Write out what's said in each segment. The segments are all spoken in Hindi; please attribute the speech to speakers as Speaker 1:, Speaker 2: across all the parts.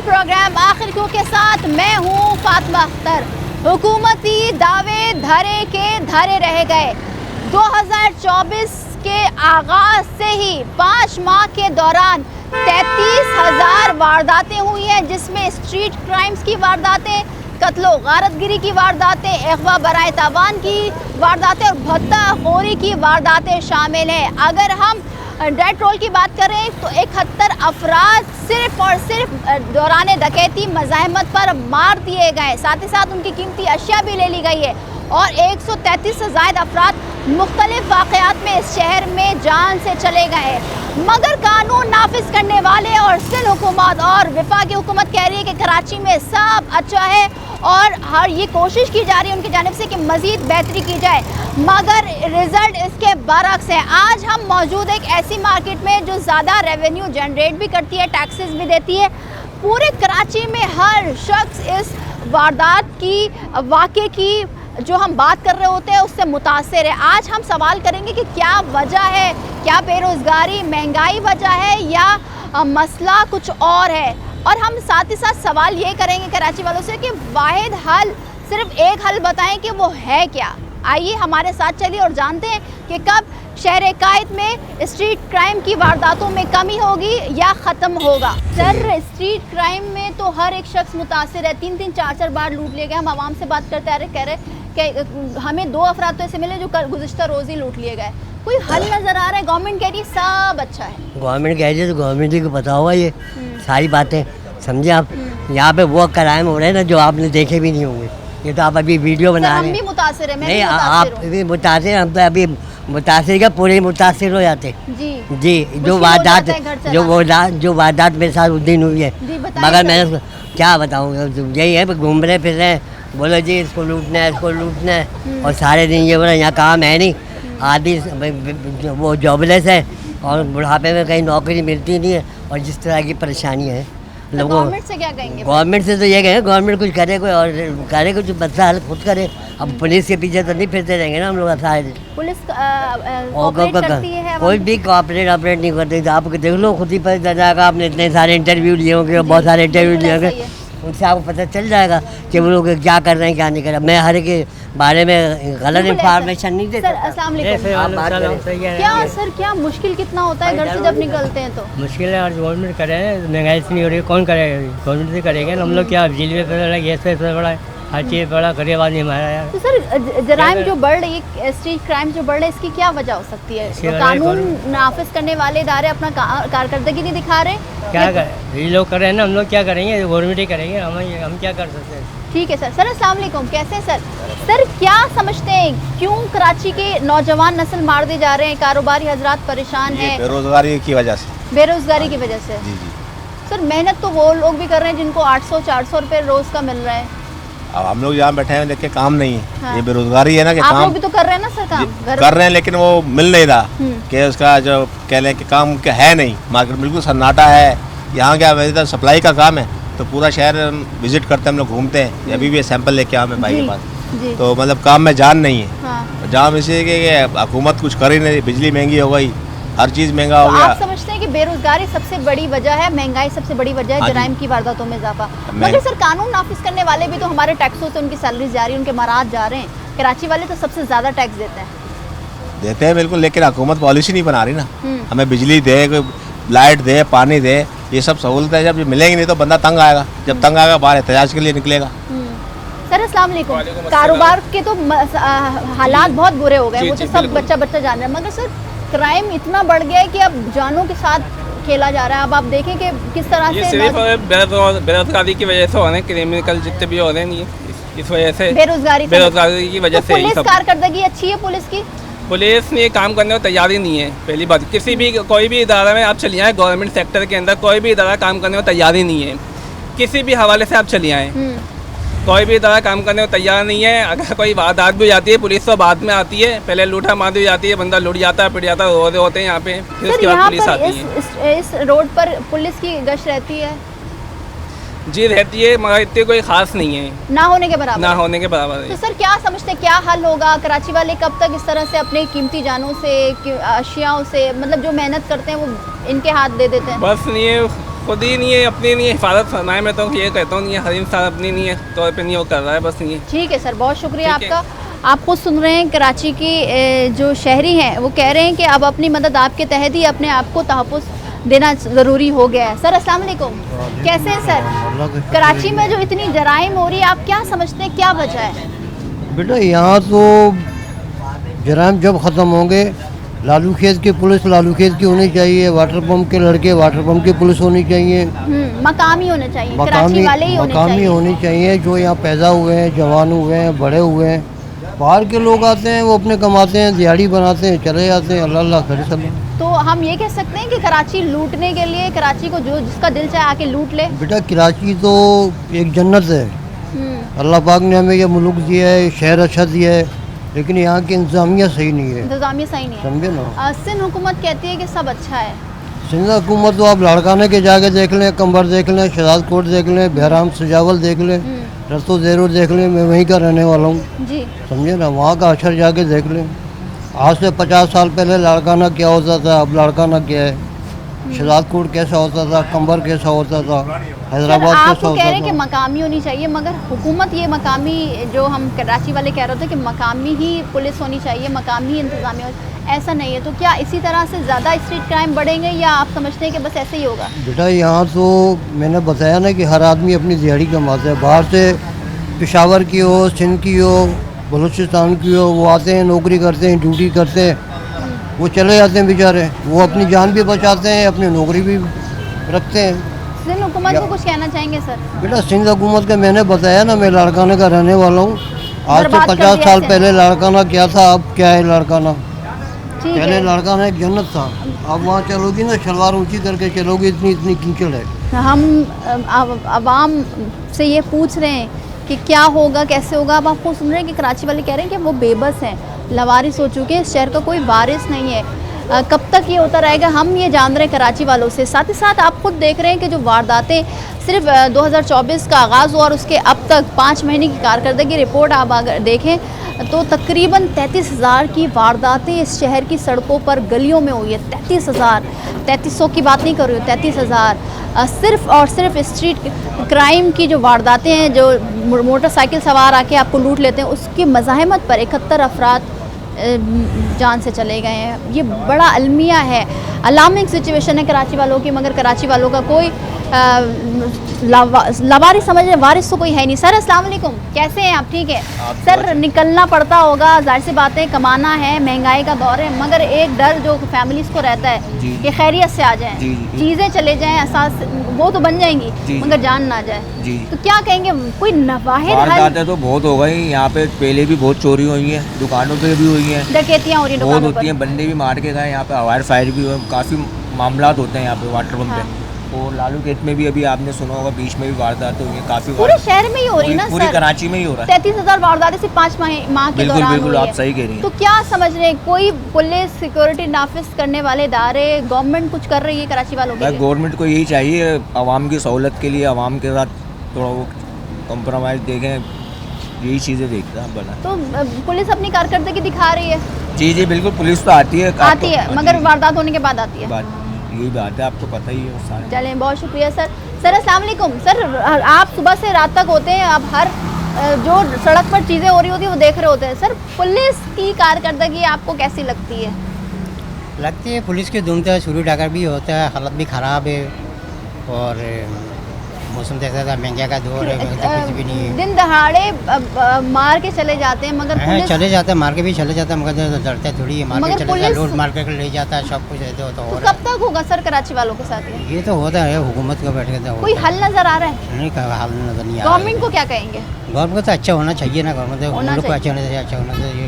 Speaker 1: प्रोग्राम आखिर क्यों के साथ मैं हूं फातिमा अख्तर। हुकूमती दावे धरे के धरे रह गए। 2024 के आगाज से ही 5 माह के दौरान 33,000 वारदातें हुई हैं, जिसमें स्ट्रीट क्राइम्स की वारदातें, कत्लो गारतगिरी की वारदातें, अगवा बराए तावान की वारदातें और भत्ताखोरी की वारदातें शामिल हैं। अगर हम डेथ रोल की बात करें तो 71 अफराद सिर्फ और सिर्फ दौरान डकैती मज़ाहमत पर मार दिए गए, साथ ही साथ उनकी कीमती अशिया भी ले ली गई है और 133 से ज़ायद अफराद मुख्तलिफ वाक़यात में इस शहर में जान से चले गए। मगर कानून नाफिज करने वाले और सिंध हुकूमत और वफाकी हुकूमत कह रही है कि कराची में सब अच्छा है और हर ये कोशिश की जा रही है उनकी जानिब से कि मज़ीद बेहतरी की जाए, मगर रिज़ल्ट इसके बरक्स है। आज हम मौजूद एक ऐसी मार्केट में जो ज़्यादा रेवेन्यू जनरेट भी करती है, टैक्सेस भी देती है। पूरे कराची में हर शख्स इस वारदात की वाक़े की जो हम बात कर रहे होते हैं उससे मुतासिर है। आज हम सवाल करेंगे कि क्या वजह है, क्या बेरोज़गारी महंगाई वजह है या मसला कुछ और है, और हम साथ ही साथ सवाल ये करेंगे कराची वालों से कि वाहिद हल, सिर्फ एक हल बताएं कि वो है क्या। आइए हमारे साथ चलिए और जानते हैं कि कब शहर कायद में स्ट्रीट क्राइम की वारदातों में कमी होगी या ख़त्म होगा। सर, स्ट्रीट क्राइम में तो हर एक शख्स मुतासिर है। 3-3, 4-4 बार लूट लिए गए। हम आवाम से बात करते आ रहे, कह रहे कि हमें 2 अफराद तो ऐसे मिले जो गुज़िश्ता रोज़ ही लूट लिए गए। कोई हल नज़र आ रहा है? गवर्नमेंट कह रही है सब अच्छा है।
Speaker 2: गवर्नमेंट कह रही है तो गवर्नमेंट को पता होगा ये सारी बातें, समझे आप। यहाँ पे वो क्राइम हो रहे हैं ना जो आपने देखे भी नहीं होंगे। ये तो आप अभी वीडियो बना रहे हैं।
Speaker 1: हम भी मुतासिर है।
Speaker 2: नहीं, आप भी मुतासिर, हम तो अभी मुतासिर का पूरे मुतासिर हो जाते जी। जो वारदात मेरे साथ उस दिन हुई है, मगर मैं क्या बताऊँ, यही है घूम रहे फिर रहे, बोलो जी इसको लूटना है, इसको लूटना है, और सारे दिन ये बोला यहाँ काम है नहीं, आदि वो जॉबलेस है और बुढ़ापे में कहीं नौकरी मिलती नहीं है, और जिस तरह की परेशानी है लोगों।
Speaker 1: गवर्नमेंट से क्या कहेंगे?
Speaker 2: गवर्नमेंट से तो ये कहेंगे गवर्नमेंट कुछ करे, कोई और करे, कुछ मसला हल खुद करे। अब पुलिस के पीछे तो नहीं फिरते रहेंगे ना हम लोग सारे।
Speaker 1: पुलिस करती है,
Speaker 2: कोई भी ऑपरेट नहीं करते। आपको देख लो, खुद ही पता चल जाएगा। आपने इतने सारे इंटरव्यू लिए होंगे, बहुत सारे इंटरव्यू लिए होंगे, उनसे आपको पता चल जाएगा कि वो लोग क्या कर रहे हैं क्या नहीं कर रहे। मैं हर के बारे में गलत इंफॉर्मेशन नहीं देता।
Speaker 1: अस्सलाम वालेकुम। सर क्या मुश्किल कितना होता है घर से जब निकलते हैं तो?
Speaker 3: मुश्किल है, और गवर्नमेंट करे, महंगाई इतनी हो रही है, कौन करेगा? गवर्नमेंट से करेंगे हम लोग। क्या बिजली पे पड़ रहा है, गैस पे पड़ रहा है, हर चीज़ पड़ा, गरीब आदमी हमारा यार।
Speaker 1: तो सर जराइम जो बढ़ रही है, स्ट्रीट क्राइम जो बढ़ रहे हैं, इसकी क्या वजह हो सकती है? तो कानून नाफिज करने वाले इदारे अपना कारकर्दगी नहीं दिखा रहे?
Speaker 3: क्या करें, ये लोग कर रहे हैं ना, हम लोग क्या करेंगे? गवर्नमेंट ही करेंगे, हम क्या कर सकते हैं?
Speaker 1: ठीक है सर। सर अस्सलाम वालेकुम, कैसे हैं सर? सर क्या समझते हैं क्यों कराची के नौजवान नस्ल मार दिए जा रहे हैं? कारोबारी हजरात परेशान हैं
Speaker 4: बेरोजगारी की वजह से।
Speaker 1: बेरोजगारी की वजह से?
Speaker 4: जी जी
Speaker 1: सर मेहनत तो वो लोग भी कर रहे हैं जिनको 800-400 रुपये रोज़ का मिल रहा है।
Speaker 4: अब हम लोग यहाँ बैठे हैं, देख के काम नहीं है।
Speaker 1: हाँ।
Speaker 4: ये बेरोजगारी है ना कि
Speaker 1: आप
Speaker 4: काम
Speaker 1: लोग भी तो कर रहे हैं ना सर, काम
Speaker 4: कर रहे हैं, लेकिन वो मिल नहीं रहा कि उसका जो कह लें कि काम क्या है नहीं। मार्केट बिल्कुल सन्नाटा है। यहाँ क्या वैसे सप्लाई का काम है, तो पूरा शहर विजिट करते हैं हम लोग, घूमते हैं। अभी भी सैंपल लेके आए मैं भाई के पास, तो मतलब काम में जान नहीं है।
Speaker 1: हाँ।
Speaker 4: जाम इसलिए कि हुकूमत कुछ कर ही नहीं, बिजली महंगी हो गई, हर चीज़ महंगा हो
Speaker 1: तो
Speaker 4: गया।
Speaker 1: आप समझते हैं कि बेरोजगारी सबसे बड़ी वजह है, महंगाई सबसे बड़ी वजह है, जराइम की वारदातों में इजाफा? मगर सर कानून नाफिज करने वाले भी तो हमारे टैक्सों से उनकी सैलरी जा रही है, उनके मराज जा रहे हैं। कराची वाले तो सबसे ज़्यादा टैक्स देते हैं बिल्कुल, लेकिन हुकूमत पॉलिसी नहीं बना रही ना। हमें बिजली दे, लाइट दे, पानी दे, ये सब सहूलतें जब मिलेंगी नहीं तो बंदा तंग आएगा। जब तंग आएगा बाहर एहतजाज के लिए निकलेगा। सर अस्सलाम वालेकुम। कारोबार के तो हालात बहुत बुरे हो गए, वो तो सब बच्चा जान रहा है, मगर सर क्राइम इतना बढ़ गया है कि अब जानों के साथ खेला जा रहा है। अब आप देखें कि किस तरह से
Speaker 5: सिर्फ बेरोजगारी की वजह से हो रहे हैं, क्रिमिनल जितने भी हो रहे हैं, इस वजह से बेरोजगारी की वजह से।
Speaker 1: पुलिस कारकर्दगी अच्छी है पुलिस की?
Speaker 5: पुलिस ने काम करने को तैयारी नहीं है। पहली बात, किसी भी कोई भी इदारा में आप चलिए आए, गवर्नमेंट सेक्टर के अंदर कोई भी इदारा काम करने को तैयारी नहीं है। किसी भी हवाले से आप चलिए आए, कोई भी इदारा काम करने को तैयार नहीं है। अगर कोई वारदात भी हो जाती है, पुलिस तो बाद में आती है, पहले लूटा मार दी जाती है, बंदा लुट जाता है, पिट जाता है, रो रहे होते हैं यहाँ पे, फिर उसके बाद पुलिस आती है।
Speaker 1: इस रोड पर पुलिस की गश्त रहती है?
Speaker 5: जी रहती है, मगर इतनी कोई खास नहीं है,
Speaker 1: ना होने के बराबर।
Speaker 5: ना होने के बराबर है।
Speaker 1: तो सर क्या समझते हैं क्या हल होगा? कराची वाले कब तक इस तरह से अपने कीमती जानों से, अशियाओं से, मतलब जो मेहनत करते हैं वो इनके हाथ दे देते हैं?
Speaker 5: बस नहीं, खुद ही नहीं है, अपनी नहीं है, हिफाजत फरमाए। मैं तो ये कहता हूँ नहीं है, हर इंसान अपनी नहीं है तौर पे नहीं वो कर रहा है, बस नहीं है।
Speaker 1: ठीक है सर, बहुत शुक्रिया
Speaker 5: ठीक है।
Speaker 1: आपका। आप खुद सुन रहे हैं कराची की जो शहरी हैं वो कह रहे हैं कि अब अपनी मदद आपके तहत ही अपने आप को तहफ़्फ़ुज़ देना ज़रूरी हो गया है। सर अस्सलाम वालेकुम, कैसे हैं सर? कराची में जो इतनी जराइम हो रही है, आप क्या समझते हैं, क्या वजह है?
Speaker 6: बेटा यहाँ तो जराइम जब ख़त्म होंगे, लालू खेत की पुलिस लालू खेत की होनी चाहिए, वाटर पंप के लड़के वाटर पंप की पुलिस होनी चाहिए,
Speaker 1: मकामी होने चाहिए, कराची वाले ही होने
Speaker 6: मकामी
Speaker 1: चाहिए।
Speaker 6: होनी चाहिए, जो यहाँ पैदा हुए हैं, जवान हुए हैं, बड़े हुए हैं। बाहर के लोग आते हैं, वो अपने कमाते हैं, दिहाड़ी बनाते हैं, चले जाते हैं, अल्लाह अल्लाह खैर सब।
Speaker 1: तो हम ये कह सकते हैं कि कराची लूटने के लिए, कराची को जो जिसका दिल चाहे आके लूट ले।
Speaker 6: बेटा कराची तो एक जन्नत है,
Speaker 1: हम्म,
Speaker 6: अल्लाह पाक ने हमें ये मुल्क दिया है, शहर अच्छा दिया है, लेकिन यहाँ की इंतज़ामिया सही नहीं है,
Speaker 1: इंतजामिया सही नहीं है।
Speaker 6: समझे ना।
Speaker 1: सिंध हुकूमत कहती है कि सब अच्छा है।
Speaker 6: सिंध हुकूमत तो आप लाड़काने के जाके देख लें, कंबर देख लें, शहजाद कोट देख लें, बहराम सजावल देख लें, रस्तो ज़ेरो देख लें, मैं वहीं का रहने वाला हूँ,
Speaker 1: जी,
Speaker 6: समझे ना। वहाँ का अक्षर जाके देख लें। आज से 50 साल पहले लाड़काना क्या होता था, अब लाड़काना क्या है, शहजाद कोट कैसा होता था, कंबर कैसा होता था,
Speaker 1: सर
Speaker 6: हैदराबाद
Speaker 1: आप
Speaker 6: कैसा
Speaker 1: तो कह रहे हैं
Speaker 6: होता
Speaker 1: कि
Speaker 6: था।
Speaker 1: मकामी होनी चाहिए, मगर हुकूमत ये मकामी, जो हम कराची वाले कह रहे थे कि मकामी ही पुलिस होनी चाहिए, मकामी ही इंतजामिया, ऐसा नहीं है। तो क्या इसी तरह से ज़्यादा स्ट्रीट क्राइम बढ़ेंगे या आप समझते हैं कि बस ऐसे ही होगा?
Speaker 6: बेटा यहाँ तो मैंने बताया ना कि हर आदमी अपनी दिहाड़ी कमाता है। बाहर से पेशावर की हो, सिंध की हो, बलूचिस्तान की हो, वो आते हैं, नौकरी करते हैं, ड्यूटी करते हैं, वो चले जाते हैं बेचारे। वो अपनी जान भी बचाते हैं, अपनी नौकरी भी रखते हैं।
Speaker 1: सिंध हुकूमत को कुछ कहना चाहेंगे सर?
Speaker 6: बेटा सिंध हुकूमत का मैंने बताया ना, मैं लाड़काना का रहने वाला हूँ। आज से
Speaker 1: बर्बाद कर
Speaker 6: 50
Speaker 1: दिया
Speaker 6: साल
Speaker 1: इसे।
Speaker 6: पहले लाड़काना क्या था, अब क्या है लाड़काना।
Speaker 1: ठीक
Speaker 6: पहले
Speaker 1: है,
Speaker 6: लाड़काना एक जन्नत था, अब वहाँ चलोगी ना, शलवार ऊंची करके चलोगी, इतनी इतनी कीचड़ है।
Speaker 1: हम आवाम से ये पूछ रहे हैं कि क्या होगा, कैसे होगा। अब आपको सुन रहे हैं कि कराची वाले कह रहे हैं कि वो बेबस हैं, लवारिस हो चुके हैं, इस शहर का कोई वारिस नहीं है। कब तक ये होता रहेगा, हम ये जान रहे हैं कराची वालों से। साथ ही साथ आप खुद देख रहे हैं कि जो वारदातें सिर्फ 2024 का आगाज़ हुआ और उसके अब तक 5 महीने की कारकर्दगी रिपोर्ट आप अगर देखें तो तकरीबन 33,000 की वारदातें इस शहर की सड़कों पर, गलियों में हुई है। 33,000, 3300 की बात नहीं कर रही हूँ, 33,000 सिर्फ और सिर्फ स्ट्रीट क्राइम की जो वारदातें हैं, जो मोटरसाइकिल सवार आके आपको लूट लेते हैं, उसकी मज़ाहमत पर 71 अफराद जान से चले गए हैं। ये बड़ा अलमिया है, अलार्मिंग सिचुएशन है कराची वालों की, मगर कराची वालों का कोई लवारिस समझ रहे, वारिस तो कोई है नहीं। सर अस्सलाम वालेकुम, कैसे हैं आप? ठीक है सर, निकलना पड़ता होगा, जाहिर सी बात है, कमाना है, महंगाई का दौर है, मगर एक डर जो फैमिलीज़ को रहता है कि खैरियत से आ जाएं, चीज़ें चले जाएं, असास वो तो बन जाएंगी मगर जान ना जाए। तो क्या कहेंगे, कोई वाहिद हल?
Speaker 7: वारदातें तो बहुत हो गई यहाँ पे, पहले भी बहुत चोरी हुई हैं, दुकानों पे भी हुई हैं,
Speaker 1: डकैतियाँ हो रही हैं
Speaker 7: बहुत
Speaker 1: दुकानों
Speaker 7: होती
Speaker 1: पर।
Speaker 7: हैं, बंदे भी मार के गए यहाँ पे, हवाई फायर भी हुए, काफ़ी मामला होते हैं यहाँ पे वाटर पंप पे। और लालू गेट में भी अभी आपने सुना होगा, बीच में भी वारदात हुई है काफ़ी।
Speaker 1: पूरे शहर में ही हो रही है ना
Speaker 7: पूरी
Speaker 1: सर?
Speaker 7: कराची में ही हो रहा है।
Speaker 1: 33,000 वारदातें सिर्फ 5 माह के
Speaker 7: बिल्कुल
Speaker 1: दौरान
Speaker 7: बिल्कुल,
Speaker 1: हुई
Speaker 7: आप
Speaker 1: है।
Speaker 7: सही कह रही हैं।
Speaker 1: तो क्या समझ रहे हैं, कोई पुलिस सिक्योरिटी नाफिज करने वाले इदारे, गवर्नमेंट कुछ कर रही है कराची वालों के
Speaker 7: भाई
Speaker 1: लिए?
Speaker 7: गवर्नमेंट को यही चाहिए, आवाम की सहूलत के लिए आवाम के साथ थोड़ा वो कॉम्प्रोमाइज़ देखें, यही चीज़ें देखते हैं बना।
Speaker 1: तो पुलिस अपनी कारकर्दगी दिखा रही है?
Speaker 7: जी जी बिल्कुल, पुलिस तो आती है,
Speaker 1: आती है, मगर वारदात होने के बाद आती है।
Speaker 7: बात यही बात है, आपको पता ही है सारे।
Speaker 1: चलें, बहुत शुक्रिया सर। सर अस्सलाम वालेकुम। सर आप सुबह से रात तक होते हैं, आप हर जो सड़क पर चीज़ें हो रही होती है वो देख रहे होते हैं। सर पुलिस की कारकर्दगी आपको कैसी लगती है?
Speaker 8: लगती है पुलिस की धूमता है, चोरी डाका भी होता है, हालत भी ख़राब है, और मौसम जैसा था, महंगाई का दौर है, कुछ भी नहीं है।
Speaker 1: दिन दहाड़े मार के चले जाते हैं, मगर पुलिस
Speaker 8: चले जाते हैं, मार के भी चले जाते हैं, मगर डरते थोड़ी है, मार
Speaker 1: मगर
Speaker 8: के चले जाता है,
Speaker 1: पुलिस-
Speaker 8: लूट मार के ले जाता है, सब कुछ ऐसे होता
Speaker 1: तो
Speaker 8: हो
Speaker 1: कब तक होगा सर कराची वालों के साथ
Speaker 8: ये तो होता है, हुकूमत का बैठ के
Speaker 1: कोई हल नजर आ रहा है?
Speaker 8: नहीं, हाल नजर नहीं आ रहा।
Speaker 1: गवर्नमेंट को क्या कहेंगे?
Speaker 8: गवर्नमेंट को तो अच्छा होना चाहिए ना, गवर्नमेंट
Speaker 1: होना
Speaker 8: को
Speaker 1: चाहिए।
Speaker 8: अच्छा होना चाहिए, अच्छा होना चाहिए,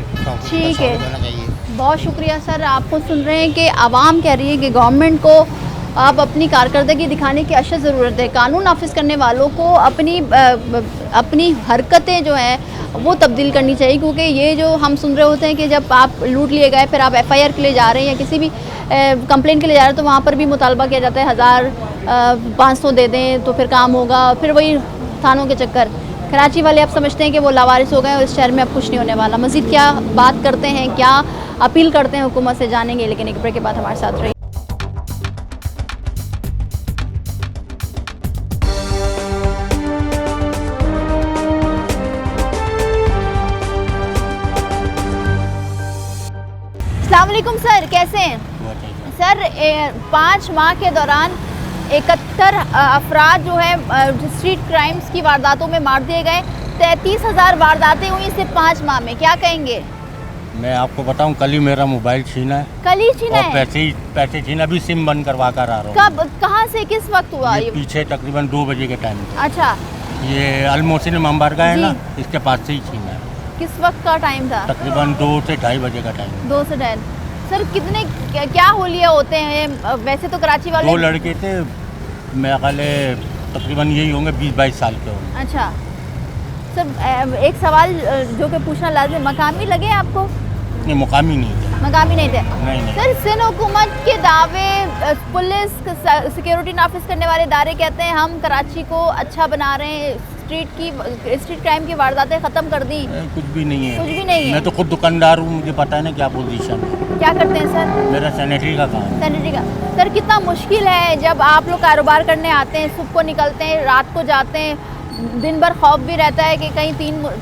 Speaker 1: ठीक है।
Speaker 8: होना चाहिए।
Speaker 1: बहुत शुक्रिया सर। आपको सुन रहे हैं कि आवाम कह रही है कि गवर्नमेंट को आप अपनी कारकर्दगी दिखाने की अशद ज़रूरत है। कानून नाफिज करने वालों को अपनी हरकतें जो हैं वो तब्दील करनी चाहिए, क्योंकि ये जो हम सुन रहे होते हैं कि जब आप लूट लिए गए, फिर आप FIR के लिए जा रहे हैं या किसी भी कंप्लेंट के लिए जा रहे हैं, तो वहाँ पर भी मुतालबा किया जाता है 1,500 दे दें तो फिर काम होगा, फिर वही थानों के चक्कर। कराची वाले अब समझते हैं कि वो लावारिस हो गए और इस शहर में अब कुछ नहीं होने वाला। मज़ीद क्या बात करते हैं, क्या अपील करते हैं हुकूमत से, जानेंगे, लेकिन एक ब्रेक के बाद हमारे साथ रहिए। वालेकुम सर, कैसे हैं सर? 5 माह के दौरान 71 अफराद जो है स्ट्रीट क्राइम्स की वारदातों में मार दिए गए। 33,000 वारदातें हुई सिर्फ 5 माह में, क्या कहेंगे?
Speaker 9: मैं आपको बताऊं, कल ही मेरा मोबाइल छीना है।
Speaker 1: कल ही छीना
Speaker 9: और
Speaker 1: है?
Speaker 9: पैसे छीना भी, सिम बंद करवा कर आ रहा हूँ।
Speaker 1: कब, कहाँ से, किस वक्त हुआ ये?
Speaker 9: पीछे तकरीबन 2 बजे के टाइम।
Speaker 1: अच्छा,
Speaker 9: ये अलमोहसिन इमामबार का है
Speaker 1: जी।
Speaker 9: ना, इसके पास से ही छीना है।
Speaker 1: किस वक्त का टाइम था?
Speaker 9: तकरीबन 2 से 2:30 बजे का टाइम।
Speaker 1: 2 से 2:30। सर कितने क्या होलिया होते हैं वैसे तो कराची वाले?
Speaker 9: 2 लड़के थे, मेरा ख्याल है तकरीबन यही होंगे 20-22 साल के होंगे।
Speaker 1: अच्छा सर, एक सवाल जो कि पूछना लाजिम, मकामी लगे आपको?
Speaker 9: ये मुकामी नहीं थे।
Speaker 1: मकामी नहीं थे?
Speaker 9: नहीं।
Speaker 1: सर सिंध हुकूमत के दावे, पुलिस सिक्योरिटी नाफिज करने वाले इदारे कहते हैं हम कराची को अच्छा बना रहे हैं, स्ट्रीट क्राइम की वारदातें ख़त्म कर दी।
Speaker 9: कुछ भी नहीं है।
Speaker 1: कुछ भी नहीं है?
Speaker 9: मैं तो खुद दुकानदार हूँ, मुझे पता है ना क्या पोजीशन है।
Speaker 1: क्या करते हैं सर?
Speaker 9: मेरा सैनिटरी का काम है।
Speaker 1: सैनिटरी का। सर कितना मुश्किल है जब आप लोग कारोबार करने आते हैं, सुबह को निकलते हैं, रात को जाते हैं, दिन भर खौफ भी रहता है कि कहीं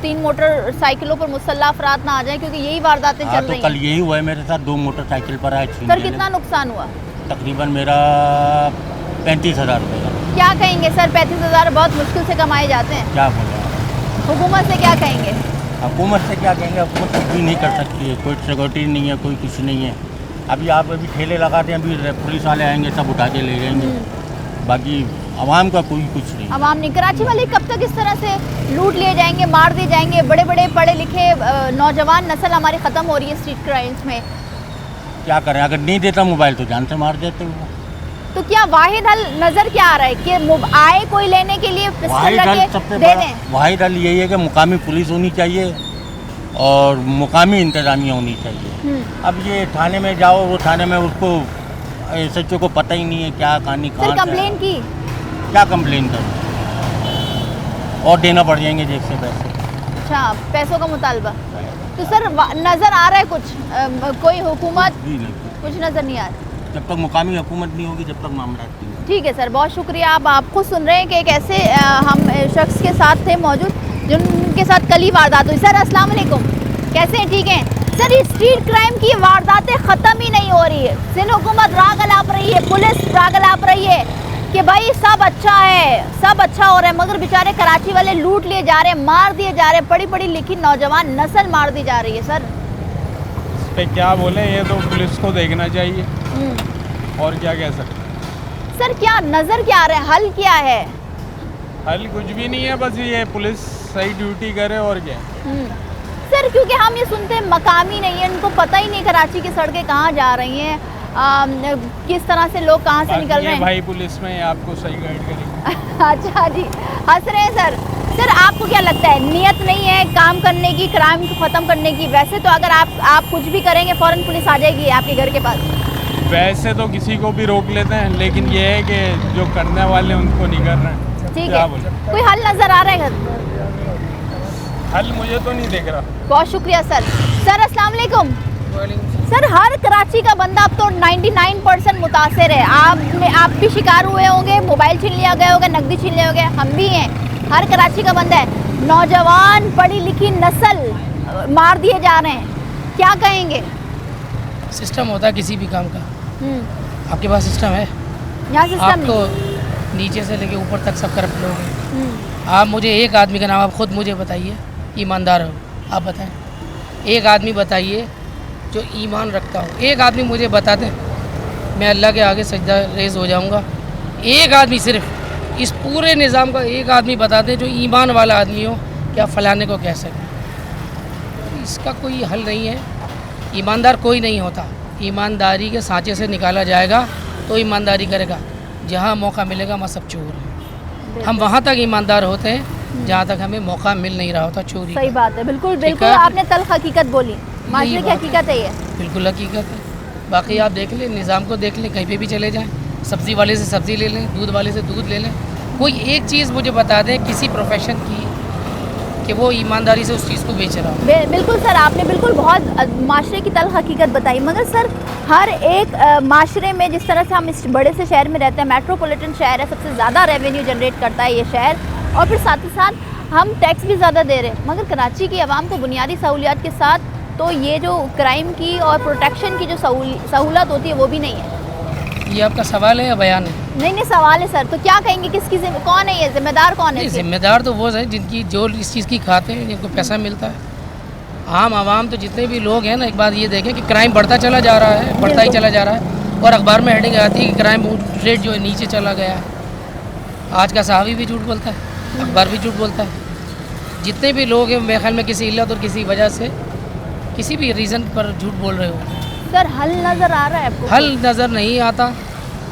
Speaker 1: तीन मोटरसाइकिलों पर मुसल्ला अफराद ना आ जाए, क्योंकि यही वारदातें चल रही हैं।
Speaker 9: कल यही हुआ है मेरे साथ, 2 मोटरसाइकिल पर आए।
Speaker 1: सर कितना नुकसान हुआ?
Speaker 9: तकरीबन मेरा 35,000 रुपये का।
Speaker 1: क्या कहेंगे सर? 35,000 बहुत मुश्किल से कमाए जाते हैं।
Speaker 9: क्या बोले?
Speaker 1: हुकूमत से क्या कहेंगे?
Speaker 9: हुकूमत से क्या कहेंगे? हुकूमत कुछ भी नहीं कर सकती है, कोई सिक्योरिटी नहीं है, कोई कुछ नहीं है। अभी आप ठेले लगाते हैं, अभी पुलिस वाले आएंगे, सब उठा के ले जाएंगे। बाकी आवाम का कोई कुछ नहीं।
Speaker 1: आवाम नहीं। कराची वाले कब तक इस तरह से लूट लिए जाएंगे, मार दिए जाएंगे? बड़े बड़े पढ़े लिखे नौजवान नस्ल हमारी ख़त्म हो रही है स्ट्रीट क्राइम्स में।
Speaker 9: क्या करें? अगर नहीं देता मोबाइल तो जान से मार देते वो।
Speaker 1: तो क्या वाहिद हल नज़र क्या आ रहा है कि आए कोई लेने के लिए पिस्टल रखे दे दें?
Speaker 9: वाहिद हल यही है कि मुकामी पुलिस होनी चाहिए और मुकामी इंतज़ामिया होनी चाहिए। अब ये थाने में जाओ, वो थाने में उसको SHO को पता ही नहीं है क्या कहानी कहाँ।
Speaker 1: सर कंप्लेन की? क्या
Speaker 9: कंप्लेन करें? और देना पड़ जाएंगे जेब से पैसे।
Speaker 1: अच्छा, पैसों का मुतालबा। तो सर नज़र आ रहा है कुछ, कोई हुकूमत? कुछ नज़र नहीं आ रहा।
Speaker 9: जब तक मुकामी हुकूमत नहीं होगी, जब तक मामला नहीं।
Speaker 1: ठीक है सर, बहुत शुक्रिया। आप खुद सुन रहे हैं कि एक ऐसे हम शख्स के साथ थे मौजूद जिनके साथ कल ही वारदात हुई। सर अस्सलाम वालेकुम, कैसे हैं? ठीक हैं सर। ये स्ट्रीट क्राइम की वारदातें ख़त्म ही नहीं हो रही है। सिंध हुकूमत राग अलाप रही है, पुलिस राग अलाप रही है कि भाई सब अच्छा है, सब अच्छा हो रहा है, मगर बेचारे कराची वाले लूट लिए जा रहे हैं, मार दिए जा रहे हैं, पढ़ी पढ़ी लिखी नौजवान नस्ल मार दी जा रही है। सर
Speaker 10: इस पे क्या बोले? ये तो पुलिस को देखना चाहिए, और क्या कह सकते।
Speaker 1: सर क्या नज़र क्या आ रहा है, हल क्या है?
Speaker 10: हल कुछ भी नहीं है, बस ये पुलिस सही ड्यूटी करे, और क्या।
Speaker 1: सर क्योंकि हम ये सुनते हैं मकामी नहीं है, उनको पता ही नहीं कराची की सड़कें कहाँ जा रही हैं, किस तरह से लोग कहाँ से निकल रहे हैं।
Speaker 10: भाई पुलिस में आपको सही गाइड करेंगे।
Speaker 1: अच्छा जी, हंस रहे हैं सर। सर आपको क्या लगता है, नियत नहीं है काम करने की, क्राइम को ख़त्म करने की? वैसे तो अगर आप कुछ भी करेंगे फ़ौरन पुलिस आ जाएगी आपके घर के पास।
Speaker 10: वैसे तो किसी को भी रोक लेते हैं, लेकिन ये है कि जो करने वाले उनको नहीं कर रहे हैं।
Speaker 1: ठीक है, कोई हल नज़र आ रहा है?
Speaker 10: हल मुझे तो नहीं दिख रहा।
Speaker 1: बहुत शुक्रिया सर। सर अस्सलाम वालेकुम। सर हर कराची का बंदा अब तो 99% मुतासर है। आप भी शिकार हुए होंगे, मोबाइल छीन लिया गया होगा, नकदी छीन लिया होगा, हम भी हैं। हर कराची का बंदा है, नौजवान पढ़ी लिखी नस्ल मार दिए जा रहे हैं, क्या कहेंगे?
Speaker 11: सिस्टम होता है किसी भी काम का, आपके पास सिस्टम है?
Speaker 1: यहाँ सिस्टम
Speaker 11: आप तो नीचे से लेके ऊपर तक सब करप्ट लोग हैं। आप मुझे एक आदमी का नाम आप खुद मुझे बताइए, ईमानदार हो आप बताएं। एक आदमी बताइए जो ईमान रखता हो, एक आदमी मुझे बता दें, मैं अल्लाह के आगे सजदा रेज़ हो जाऊंगा। एक आदमी, सिर्फ इस पूरे निज़ाम का एक आदमी बता दें जो ईमान वाला आदमी हो, क्या फलाने को कह सके। इसका कोई हल नहीं है। ईमानदार कोई नहीं होता, ईमानदारी के सांचे से निकाला जाएगा तो ईमानदारी करेगा। जहाँ मौका मिलेगा वहाँ सब चोर हैं। हम वहाँ तक ईमानदार होते हैं जहाँ तक हमें मौका मिल नहीं रहा होता चोरी।
Speaker 1: सही बात है, बिल्कुल बिल्कुल आपने तल्ख हकीकत बोली, माशरे की हकीकत है ये।
Speaker 11: बिल्कुल हकीकत है। बाकी आप देख लें, निज़ाम को देख लें, कहीं पे भी चले जाएं, सब्ज़ी वाले से सब्ज़ी ले लें, दूध वाले से दूध ले लें, कोई एक चीज़ मुझे बता दें किसी प्रोफेशन की कि वो ईमानदारी से उस चीज़ को बेच रहा हो।
Speaker 1: बिल्कुल सर, आपने बिल्कुल बहुत माशरे की तल्ख हकीकत बताई। मगर सर हर एक माशरे में, जिस तरह से हम इस बड़े से शहर में रहते हैं, मेट्रोपॉलिटन शहर है, सबसे ज़्यादा रेवेन्यू जनरेट करता है ये शहर, और फिर साथ ही साथ हम टैक्स भी ज़्यादा दे रहे हैं, मगर कराची की आवाम को बुनियादी सहूलियात के साथ तो ये जो क्राइम की और प्रोटेक्शन की जो सहूलत होती है वो भी नहीं है।
Speaker 11: ये आपका सवाल है या बयान है?
Speaker 1: नहीं सवाल है सर। तो क्या कहेंगे, किसकी कौन है ये जिम्मेदार, कौन है?
Speaker 11: जिम्मेदार तो वो है जिनकी जो इस चीज़ की खाते हैं, जिनको पैसा मिलता है। आम आवाम तो जितने भी लोग हैं ना, एक बात ये देखें कि क्राइम बढ़ता चला जा रहा है, बढ़ता ही चला जा रहा है, और अखबार में हेडिंग आती है कि क्राइम रेट जो है नीचे चला गया है। आज का सहाफ़ी भी झूठ बोलता है, अखबार भी झूठ बोलता है। जितने भी लोग हैं मेरे ख्याल में किसी इल्लत और किसी वजह से किसी भी रीज़न पर झूठ बोल रहे हो।
Speaker 1: सर हल नज़र आ रहा है आपको?
Speaker 11: हल नज़र नहीं आता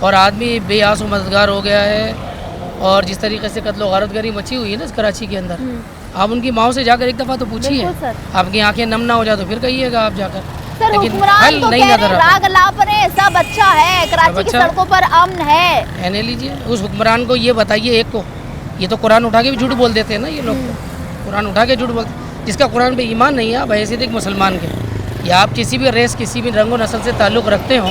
Speaker 11: और आदमी बेआस व मददगार हो गया है। और जिस तरीके से कत्ल गारतगरी मची हुई है ना इस कराची के अंदर, आप उनकी माओ से जाकर एक दफ़ा तो पूछिए, आपकी आंखें नम ना हो जाए तो फिर कहिएगा आप जाकर।
Speaker 1: सर हुक्मरान तो कह रहे हैं राग अलाप रहे हैं, सब अच्छा है, कराची की सड़कों पर अमन है।
Speaker 11: कहने लीजिए उस हुक्मरान को ये बताइए एक को, ये तो कुरान उठा के भी झूठ बोल देते हैं ना ये लोग, कुरान उठा के झूठ बोलते। जिसका कुरान पे ईमान नहीं है, आप हैसियत एक मुसलमान के, या आप किसी भी रेस किसी भी रंग व नस्ल से ताल्लुक़ रखते हो,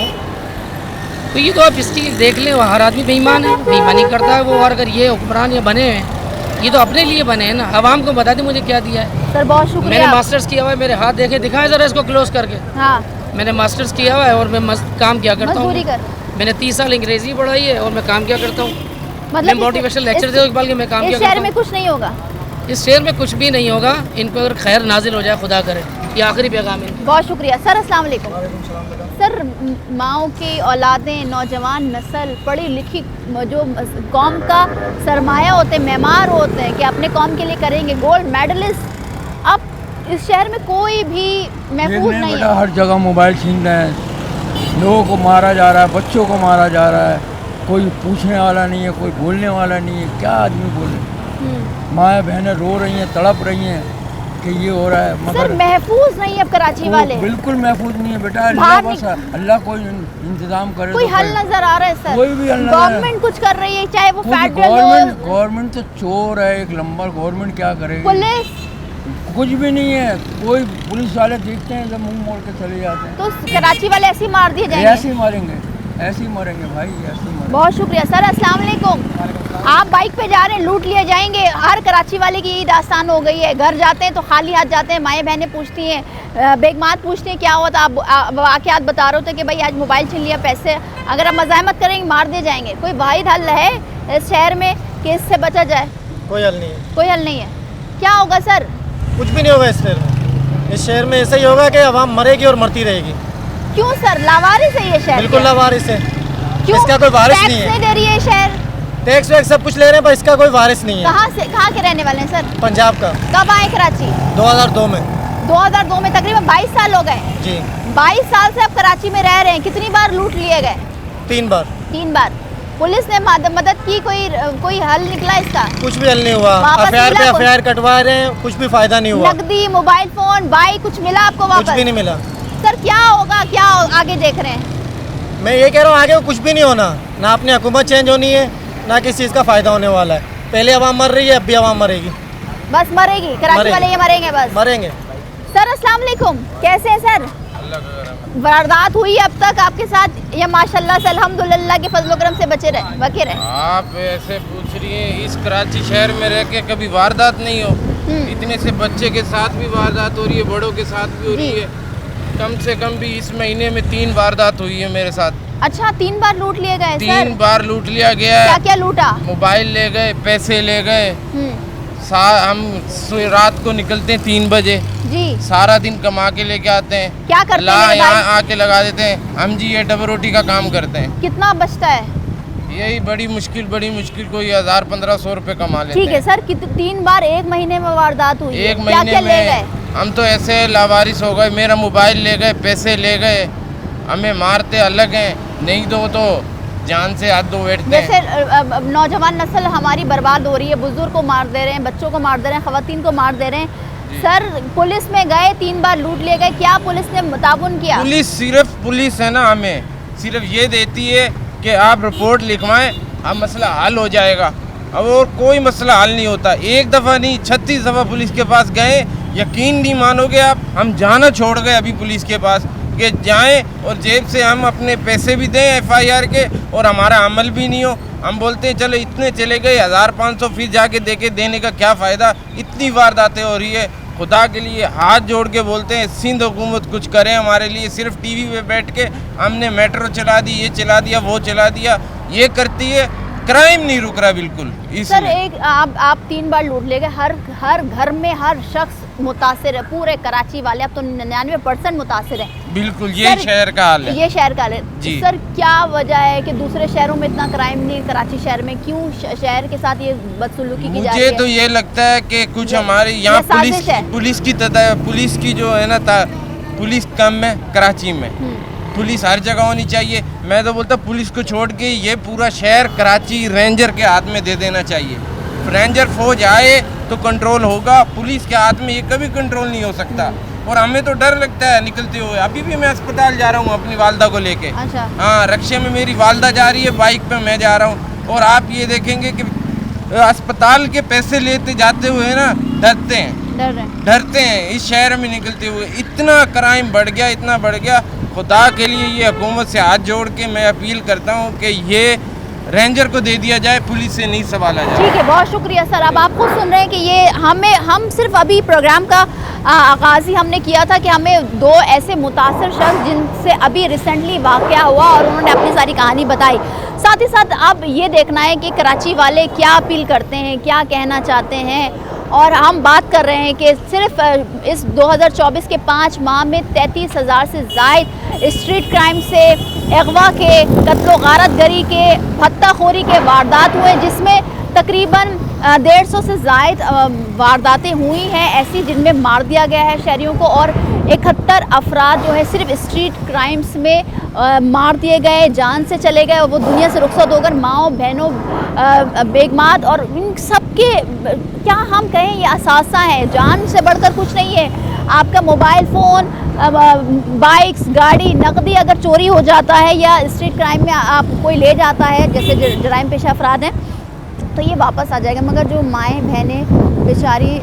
Speaker 11: तो ये तो आप इसकी देख लें, हर आदमी बेईमान है, बेईमानी करता है वो। और अगर ये हुक्मरान ये बने हैं, ये तो अपने लिए बने हैं ना, आवाम को बता दें मुझे क्या दिया है।
Speaker 1: सर बहुत शुक्रिया।
Speaker 11: मैंने मास्टर्स किया हुआ है, मेरे हाथ देखे दिखाएं ज़रा इसको क्लोज करके।
Speaker 1: हाँ
Speaker 11: मैंने मास्टर्स किया हुआ है और मैं काम क्या करता हूँ,
Speaker 1: कर।
Speaker 11: मैंने 30 साल अंग्रेजी पढ़ाई है और मैं काम क्या करता हूँ,
Speaker 1: मतलब
Speaker 11: मैं मोटिवेशनल लेक्चर देता हूँ इकबाल के, मैं काम क्या करता हूँ।
Speaker 1: इस शहर में कुछ नहीं होगा?
Speaker 11: इस शहर में कुछ भी नहीं होगा, इनको अगर खैर नाजिल हो जाए खुदा करे, ये आखिरी पैगाम है।
Speaker 1: बहुत शुक्रिया सर। अस्सलाम वालेकुम। सर माओ की औलादें, नौजवान नस्ल, पढ़ी लिखी जो कौम का सरमाया होते हैं, मेमार होते हैं कि अपने कौम के लिए करेंगे, गोल्ड मेडलिस्ट, अब इस शहर में कोई भी महफूज नहीं है।
Speaker 12: हर जगह मोबाइल छीन रहे हैं, लोगों को मारा जा रहा है, बच्चों को मारा जा रहा है, कोई पूछने वाला नहीं है, कोई बोलने वाला नहीं है, क्या आदमी बोले। माएँ बहनें रो रही हैं, तड़प रही हैं कि ये हो रहा है, मगर
Speaker 1: सर महफूज नहीं है अब कराची वाले,
Speaker 12: बिल्कुल महफूज नहीं है बेटा। अल्लाह बस अल्लाह कोई इंतजाम करे।
Speaker 1: कोई हल नजर आ रहा है सर?
Speaker 12: कोई भी हल नजर,
Speaker 1: गवर्नमेंट कुछ कर रही है, चाहे वो फेडरल हो।
Speaker 12: गवर्नमेंट तो चोर है एक नंबर, गवर्नमेंट क्या करेगी?
Speaker 1: पुलिस
Speaker 12: कुछ भी नहीं है, कोई पुलिस वाले देखते हैं जब मुंह मोड़ के चले जाते हैं।
Speaker 1: तो कराची वाले ऐसे ही मार दिए जाएंगे?
Speaker 12: ऐसे ही मारेंगे, ऐसे ही मरेंगे भाई, ऐसे ही मरेंगे।
Speaker 1: बहुत शुक्रिया सर। अस्सलाम वालेकुम। आप बाइक पे जा रहे हैं, लूट लिए जाएंगे, हर कराची वाले की यही दास्तान हो गई है। घर जाते हैं तो खाली हाथ जाते हैं, माएँ बहनें पूछती हैं, बेगमात पूछती हैं क्या हुआ था। आप वाक़यात बता रहे थे कि भाई आज मोबाइल छीन लिया, पैसे, अगर आप मज़ाहमत करेंगे मार दिए जाएंगे। कोई वाहिद हल है इस शहर में कि इससे बचा जाए?
Speaker 13: कोई हल नहीं है।
Speaker 1: कोई हल नहीं है। क्या होगा सर?
Speaker 13: कुछ भी नहीं होगा इस शहर में। इस शहर में ऐसा ही होगा कि आवाम मरेगी और मरती रहेगी।
Speaker 1: क्यों सर, लावारिस है ये शहर?
Speaker 13: बिल्कुल लावारिस है।
Speaker 1: क्यों?
Speaker 13: इसका कोई वारिस नहीं है।
Speaker 1: टैक्स नहीं दे रही है शहर?
Speaker 13: टैक्स वैक्स सब कुछ ले रहे हैं पर इसका कोई वारिस नहीं है।
Speaker 1: कहाँ के रहने वाले हैं सर?
Speaker 13: पंजाब का।
Speaker 1: कब आए कराची?
Speaker 13: 2002 में।
Speaker 1: 2002 में, तकरीबन 22 साल हो गए
Speaker 13: जी।
Speaker 1: 22 साल से आप कराची में रह रहे हैं, कितनी बार लूट लिए गए?
Speaker 13: 3 बार।
Speaker 1: 3 बार। पुलिस ने मदद की, कोई हल निकला इसका?
Speaker 13: कुछ भी हल नहीं हुआ। एफआईआर पे एफआईआर कटवा रहे हैं, कुछ भी फायदा नहीं हुआ।
Speaker 1: नकदी, मोबाइल फोन, बाइक कुछ मिला आपको वापस?
Speaker 13: कुछ भी नहीं मिला।
Speaker 1: सर क्या होगा, क्या आगे देख रहे हैं?
Speaker 13: मैं ये कह रहा हूँ आगे कुछ भी नहीं होना, ना अपनी हुकूमत चेंज होनी है, ना किसी चीज़ का फायदा होने वाला है। पहले आवाम मर रही है, अब भी आवाम मरेगी।
Speaker 1: बस मरेगी, कराची वाले ये मरेंगे बस?
Speaker 13: मरेंगे।
Speaker 1: सर अस्सलाम वालेकुम, कैसे हैं सर? वारदात हुई अब तक आपके साथ या माशाल्लाह से अल्हम्दुलिल्लाह के फजल करम से बचे रहे?
Speaker 14: आप ऐसे पूछ रही हैं, इस कराची शहर में रह के कभी वारदात नहीं हो? इतने से बच्चे के साथ भी वारदात हो रही है, बड़ों के साथ भी हो रही है। कम से कम भी इस महीने में 3 वारदात हुई है मेरे साथ।
Speaker 1: अच्छा, 3 बार लूट लिए गए?
Speaker 14: 3 बार लूट लिया गया है।
Speaker 1: क्या क्या लूटा?
Speaker 14: मोबाइल ले गए, पैसे ले गए। हम रात को निकलते हैं 3 बजे
Speaker 1: जी,
Speaker 14: सारा दिन कमा के लेके आते हैं।
Speaker 1: क्या करते हैं?
Speaker 14: यहाँ आके लगा देते हैं। हम जी ये डबल रोटी का काम करते हैं।
Speaker 1: कितना बचता है?
Speaker 14: यही बड़ी मुश्किल कोई 1000-1500 रुपए कमा लेते हैं।
Speaker 1: ठीक है सर, 3 बार एक महीने में वारदात हुई?
Speaker 14: एक महीने में हम तो ऐसे लावारिस हो गए। मेरा मोबाइल ले गए, पैसे ले गए, हमें मारते अलग हैं, नहीं दो तो जान से हाथ धो बैठते हैं।
Speaker 1: जैसे नौजवान नस्ल हमारी बर्बाद हो रही है, बुजुर्ग को मार दे रहे हैं, बच्चों को मार दे रहे हैं, खवातीन को मार दे रहे हैं। सर पुलिस में गए, 3 बार लूट लिए गए, क्या पुलिस ने ताउन किया?
Speaker 14: पुलिस है ना, हमें सिर्फ ये देती है कि आप रिपोर्ट लिखवाएं, अब मसला हल हो जाएगा। अब और कोई मसला हल नहीं होता। एक दफ़ा नहीं 36 दफ़ा पुलिस के पास गए, यकीन नहीं मानोगे आप, हम जाना छोड़ गए अभी पुलिस के पास कि जाएं और जेब से हम अपने पैसे भी दें एफआईआर के और हमारा अमल भी नहीं हो। हम बोलते हैं चलो इतने चले गए 1500, फिर जाके देके देने का क्या फ़ायदा। इतनी वारदातें हो रही है, खुदा के लिए हाथ जोड़ के बोलते हैं सिंध हुकूमत कुछ करे हमारे लिए। सिर्फ टीवी पे बैठ के हमने मेट्रो चला दी, ये चला दिया, वो चला दिया, ये करती है। क्राइम नहीं रुक रहा बिल्कुल।
Speaker 1: सर एक आप 3 बार लूट ले गए, हर घर में हर शख्स मुतासिर है, पूरे कराची वाले अब तो 99% मुतासिर है।
Speaker 14: बिल्कुल यही शहर का हाल है।
Speaker 1: ये शहर का हाल है
Speaker 14: जी।
Speaker 1: सर क्या वजह है कि दूसरे शहरों में इतना क्राइम नहीं, कराची शहर में क्यों शहर के साथ ये बदसलूकी की जा रही है?
Speaker 14: मुझे तो ये लगता है कि कुछ हमारे यहाँ पुलिस की जो है ना पुलिस कम है कराची में। पुलिस हर जगह होनी चाहिए। मैं तो बोलता पुलिस को छोड़ के ये पूरा शहर कराची रेंजर के हाथ में दे देना चाहिए। रेंजर फौज आए तो कंट्रोल होगा, पुलिस के हाथ में ये कभी कंट्रोल नहीं हो सकता। और हमें तो डर लगता है निकलते हुए। अभी भी मैं अस्पताल जा रहा हूँ अपनी वालदा को लेके।
Speaker 1: अच्छा।
Speaker 14: हाँ, रक्शे में मेरी वालदा जा रही है, बाइक पे मैं जा रहा हूँ। और आप ये देखेंगे कि अस्पताल के पैसे लेते जाते हुए ना डरते हैं इस शहर में निकलते हुए। इतना क्राइम बढ़ गया, इतना बढ़ गया। खुदा के लिए ये हुकूमत से हाथ जोड़ के मैं अपील करता हूँ कि ये रेंजर को दे दिया जाए, पुलिस से नहीं संभाला जाए।
Speaker 1: ठीक है, बहुत शुक्रिया सर। अब आप खुद सुन रहे हैं कि ये हम सिर्फ अभी प्रोग्राम का आगाज़ ही हमने किया था कि हमें 2 ऐसे मुतासिर शख्स जिनसे अभी रिसेंटली वाक़या हुआ और उन्होंने अपनी सारी कहानी बताई। साथ ही साथ अब ये देखना है कि कराची वाले क्या अपील करते हैं, क्या कहना चाहते हैं। और हम बात कर रहे हैं कि सिर्फ इस 2024 के 5 माह में 33,000 से ज़ायद स्ट्रीट क्राइम से अगवा के, कत्ल गारतगरी के, भत्ताखोरी के वारदात हुए, जिसमें तकरीबन 150 से ज़ायद वारदातें हुई हैं ऐसी जिनमें मार दिया गया है शहरियों को। और 71 अफराद जो है सिर्फ स्ट्रीट क्राइम्स में मार दिए गए, जान से चले गए, वो दुनिया से रुखसत होकर माओ बहनों बेगमात। और इन सब के क्या हम कहें ये असासा है, जान से बढ़कर कुछ नहीं है। आपका मोबाइल फ़ोन, बाइक्स, गाड़ी, नकदी अगर चोरी हो जाता है या स्ट्रीट क्राइम में आप कोई ले जाता है, जैसे जराइम पेशा अफराद हैं, तो ये वापस आ जाएगा। मगर जो माएँ बहनें बेचारी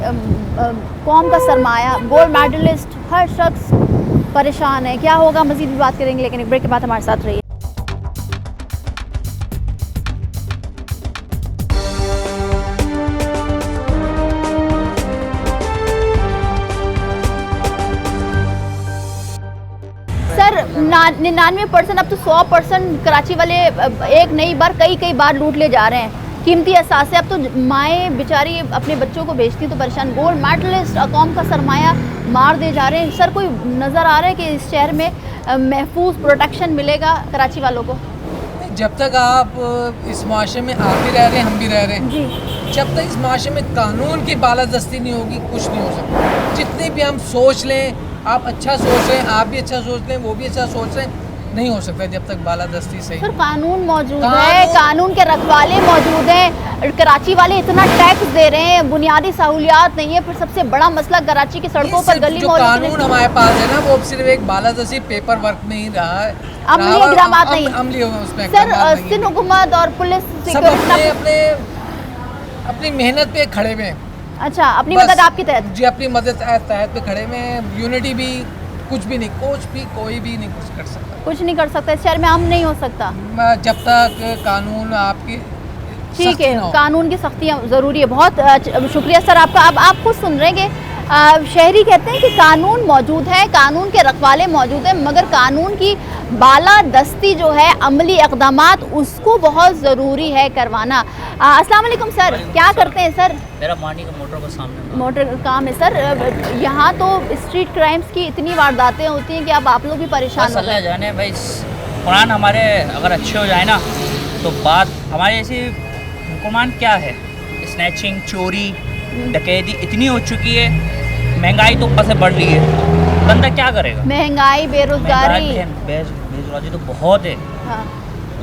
Speaker 1: कौम का सरमाया, गोल्ड मेडलिस्ट, हर शख्स परेशान है। क्या होगा मज़ीद भी बात करेंगे, लेकिन एक ब्रेक के बाद हमारे साथ रहिए। सर 99% अब तो 100% कराची वाले एक नई बार कई बार लूट ले जा रहे हैं कीमती असासे। अब तो माएँ बेचारी अपने बच्चों को बेचती तो परेशान। गोल्ड मेडलिस्ट, कौम का सरमाया मार दे जा रहे हैं। सर कोई नज़र आ रहा है कि इस शहर में महफूज प्रोटेक्शन मिलेगा कराची वालों को?
Speaker 11: जब तक आप इस माशरे में आप भी रह रहे हैं, हम भी रह रहे हैं जी, जब तक इस माशरे में कानून की बालादस्ती नहीं होगी कुछ नहीं हो सकता। जितने भी हम सोच लें, आप अच्छा सोच रहे हैं, आप भी अच्छा सोच लें, वो भी अच्छा सोच रहे हैं, नहीं हो सकता जब तक बालादस्ती सही।
Speaker 1: सर कानून मौजूद है, कानून के रखवाले मौजूद हैं। कराची वाले इतना टैक्स दे रहे हैं, बुनियादी सहूलियात नहीं है। फिर सबसे बड़ा मसला कराची की सड़कों पर गली
Speaker 11: जो कानून हमारे पास है ना, वो सिर्फ एक बालादस्ती पेपर वर्क में ही रहा है,
Speaker 1: अमली इक़दामात नहीं।
Speaker 11: अमली उसमें
Speaker 1: सर सिंध हुकूमत और पुलिस
Speaker 11: सब अपनी मेहनत पे खड़े हुए हैं।
Speaker 1: अच्छा, अपनी मदद आपके तहत?
Speaker 11: जी, अपनी मदद तहत पे खड़े हुए हैं। यूनिटी भी कुछ भी नहीं, कोई भी नहीं कुछ कर सकता,
Speaker 1: कुछ नहीं कर सकता। इस शहर में हम नहीं हो सकता
Speaker 11: जब तक कानून आपकी
Speaker 1: ठीक है, कानून की सख्तियाँ ज़रूरी है। बहुत शुक्रिया सर आपका। अब आप खुद सुन रहे हैं कि शहरी कहते हैं कि कानून मौजूद है, कानून के रखवाले मौजूद हैं, मगर कानून की बालादस्ती जो है, अमली इक़दामात, उसको बहुत ज़रूरी है करवाना। अस्सलाम वालेकुम सर, क्या करते हैं सर?
Speaker 15: मेरा मानी का मोटर का सामने
Speaker 1: मोटर काम है सर। यहाँ तो स्ट्रीट क्राइम्स की इतनी वारदातें होती हैं कि अब आप लोग भी परेशान हो गए।
Speaker 15: जाने भाई, कुरान हमारे अगर अच्छे हो जाए ना तो बात हमारी ऐसी हुक्मान क्या है, स्नैचिंग, चोरी, डकैती इतनी हो चुकी है, महंगाई तो ऊपर से बढ़ रही है, बंदा क्या करेगा?
Speaker 1: महंगाई, बेरोजगारी
Speaker 15: तो बहुत है।
Speaker 1: हाँ।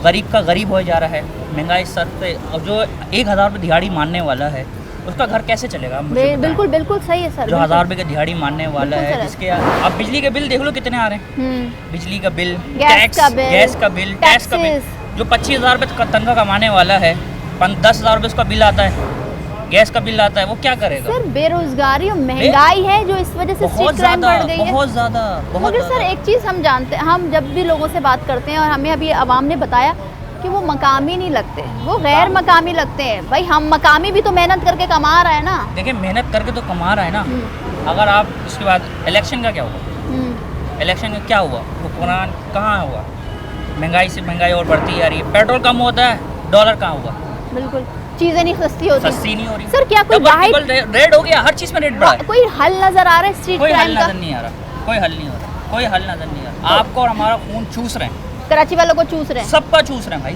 Speaker 15: गरीब का गरीब हो जा रहा है, महंगाई सर पे। और जो 1,000 रुपये दिहाड़ी मानने वाला है उसका घर कैसे चलेगा?
Speaker 1: बिल्कुल सही है सर।
Speaker 15: जो 1,000 रुपये की दिहाड़ी मानने वाला है, जिसके अब बिजली के बिल देख लो कितने आ रहे हैं, बिजली का बिल, टैक्स, गैस का बिल, टैक्स का बिल। जो 25,000 रुपये तनख्वाह कमाने वाला है, 10,000 रुपये उसका बिल आता है, गैस का बिल आता है, वो क्या करेगा?
Speaker 1: सर बेरोजगारी और महंगाई है जो इस वजह से स्ट्रीट क्राइम बढ़ गई है
Speaker 15: बहुत ज़्यादा।
Speaker 1: मगर सर एक चीज़ हम जानते हैं, हम जब भी लोगों से बात करते हैं और हमें अभी अवाम ने बताया कि वो मकामी नहीं लगते, वो गैर मकामी लगते हैं। भाई हम मकामी भी तो मेहनत करके कमा रहे हैं ना।
Speaker 15: देखिए मेहनत करके तो कमा रहा है ना। अगर आप उसके बाद इलेक्शन का क्या हुआ, इलेक्शन का क्या हुआ, हुक्मरान कहाँ हुआ, महंगाई से महंगाई और बढ़ती जा रही है, पेट्रोल कम होता है, डॉलर कहाँ हुआ,
Speaker 1: बिल्कुल चीजें नहीं सस्ती होती,
Speaker 15: सस्ती नहीं हो रही।
Speaker 1: सर क्या कोई
Speaker 15: रेट हो गया, हर चीज़ में रेट बढ़ा है।
Speaker 1: कोई हल नजर आ रहा है स्ट्रीट
Speaker 15: कोई हल
Speaker 1: क्राइम का?
Speaker 15: नजर नहीं आ रहा, कोई हल नहीं हो रहा, कोई हल नजर नहीं आ रहा। आपको और हमारा खून चूस रहे हैं,
Speaker 1: कराची वालों को चूस रहे हैं,
Speaker 15: सबका चूस रहे हैं भाई।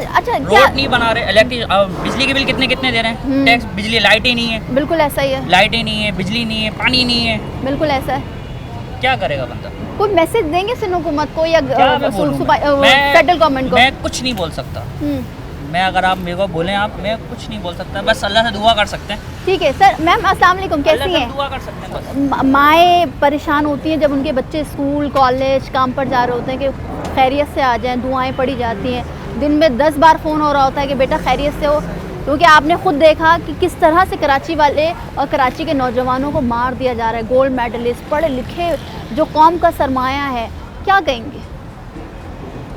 Speaker 1: अच्छा क्या
Speaker 15: रोड नहीं बना रहे, इलेक्ट्रिक बिजली के बिल कितने कितने दे रहे हैं, टैक्स, बिजली, लाइट ही नहीं है।
Speaker 1: बिल्कुल ऐसा ही है,
Speaker 15: लाइटें नहीं है, बिजली नहीं है, पानी नहीं है,
Speaker 1: बिल्कुल ऐसा है।
Speaker 15: क्या करेगा बंदा?
Speaker 1: कोई मैसेज देंगे सिंध हुकूमत को या
Speaker 15: मैं
Speaker 1: फेडरल गवर्नमेंट को?
Speaker 15: मैं कुछ नहीं बोल सकता। मैं अगर आप मेरे को बोलें, आप, मैं कुछ नहीं बोल सकता, बस अल्लाह से दुआ कर सकते हैं।
Speaker 1: ठीक है सर। मैम अस्सलाम वालेकुम, कैसी हैं?
Speaker 15: दुआ कर सकते हैं बस।
Speaker 1: माएँ परेशान होती हैं जब उनके बच्चे स्कूल कॉलेज काम पर जा रहे होते हैं कि खैरियत से आ जाएं, दुआएं पड़ी जाती हैं। दिन में 10 बार फ़ोन हो रहा होता है कि बेटा खैरियत से हो, क्योंकि आपने ख़ुद देखा कि किस तरह से कराची वाले और कराची के नौजवानों को मार दिया जा रहा है। गोल्ड मेडलिस्ट, पढ़े लिखे, जो कौम का सरमाया है, क्या कहेंगे?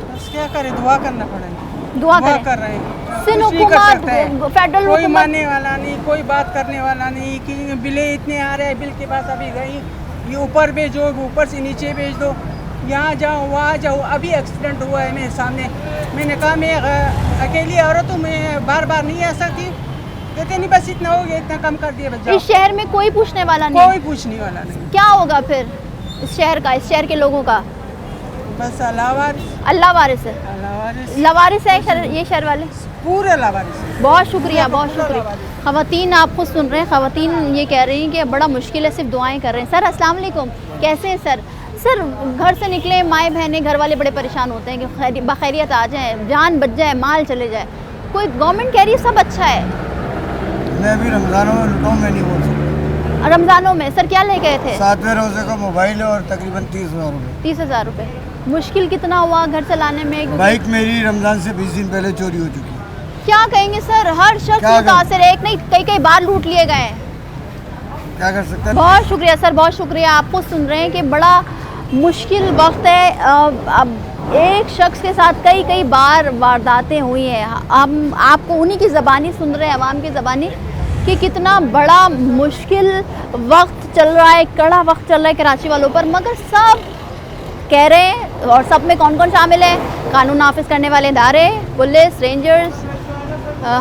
Speaker 16: बस क्या करें, दुआ करना पड़ेगा।
Speaker 1: दुआ
Speaker 16: कर रहे हैं,
Speaker 1: सिंध हुकूमत, फेडरल
Speaker 16: कोई
Speaker 1: हुकूमत,
Speaker 16: मानने वाला नहीं, कोई बात करने वाला नहीं कि बिले इतने आ रहे हैं, बिल के पास अभी गई, ये ऊपर भेजो, ऊपर से नीचे भेज दो, यहाँ जाओ वहाँ जाओ। अभी एक्सीडेंट हुआ है मेरे सामने, मैंने कहा मैं अकेली औरत हूँ, मैं बार बार नहीं आ सकती, कहते नहीं बस इतना हो गया, इतना कम कर दिया बच्चा।
Speaker 1: इस शहर में कोई पूछने वाला नहीं,
Speaker 16: कोई पूछने वाला नहीं।
Speaker 1: क्या होगा फिर इस शहर का, इस शहर के लोगों का?
Speaker 16: बस अल्लाह वारिस है,
Speaker 1: लवारिस है ये शहर वाले,
Speaker 16: पूरे लवारिस।
Speaker 1: बहुत शुक्रिया, बहुत शुक्रिया। ख़वातीन आप खुद सुन रहे हैं, ख़वातीन ये कह रही हैं कि बड़ा मुश्किल है, सिर्फ दुआएं कर रहे हैं। सर अस्सलाम वालेकुम, कैसे हैं सर? सर घर से निकले माएँ बहनें, घर वाले बड़े परेशान होते हैं कि बखैरियत आ जाए, जान बच जाए, माल चले जाए। कोई गवर्नमेंट कह रही है सब अच्छा है।
Speaker 6: मैं अभी रमज़ानों में लुटाऊँ, मैं नहीं बोल सकता।
Speaker 1: रमज़ानों में सर क्या ले गए थे?
Speaker 6: 7वें रोज़े का मोबाइल और तकरीबन 30,000 रुपये।
Speaker 1: 30,000 रुपये। मुश्किल कितना हुआ घर चलाने में?
Speaker 6: बाइक मेरी रमज़ान से 20 दिन पहले चोरी हो चुकी है।
Speaker 1: क्या कहेंगे सर, हर शख्स मुतासिर है, एक नहीं कई बार लूट लिए गए हैं,
Speaker 6: क्या कर सकते हैं? बहुत
Speaker 1: शुक्रिया सर, बहुत शुक्रिया। आपको सुन रहे हैं कि बड़ा मुश्किल वक्त है। अब एक शख्स के साथ कई बार वारदातें हुई हैं। हम आपको उन्हीं की ज़बानी सुन रहे हैं, अवाम की ज़बानी, कि कितना बड़ा मुश्किल वक्त चल रहा है, कड़ा वक्त चल रहा है कराची वालों पर। मगर सब कह रहे हैं, और सब में कौन कौन शामिल है? कानून नाफिज करने वाले इदारे, पुलिस, रेंजर्स,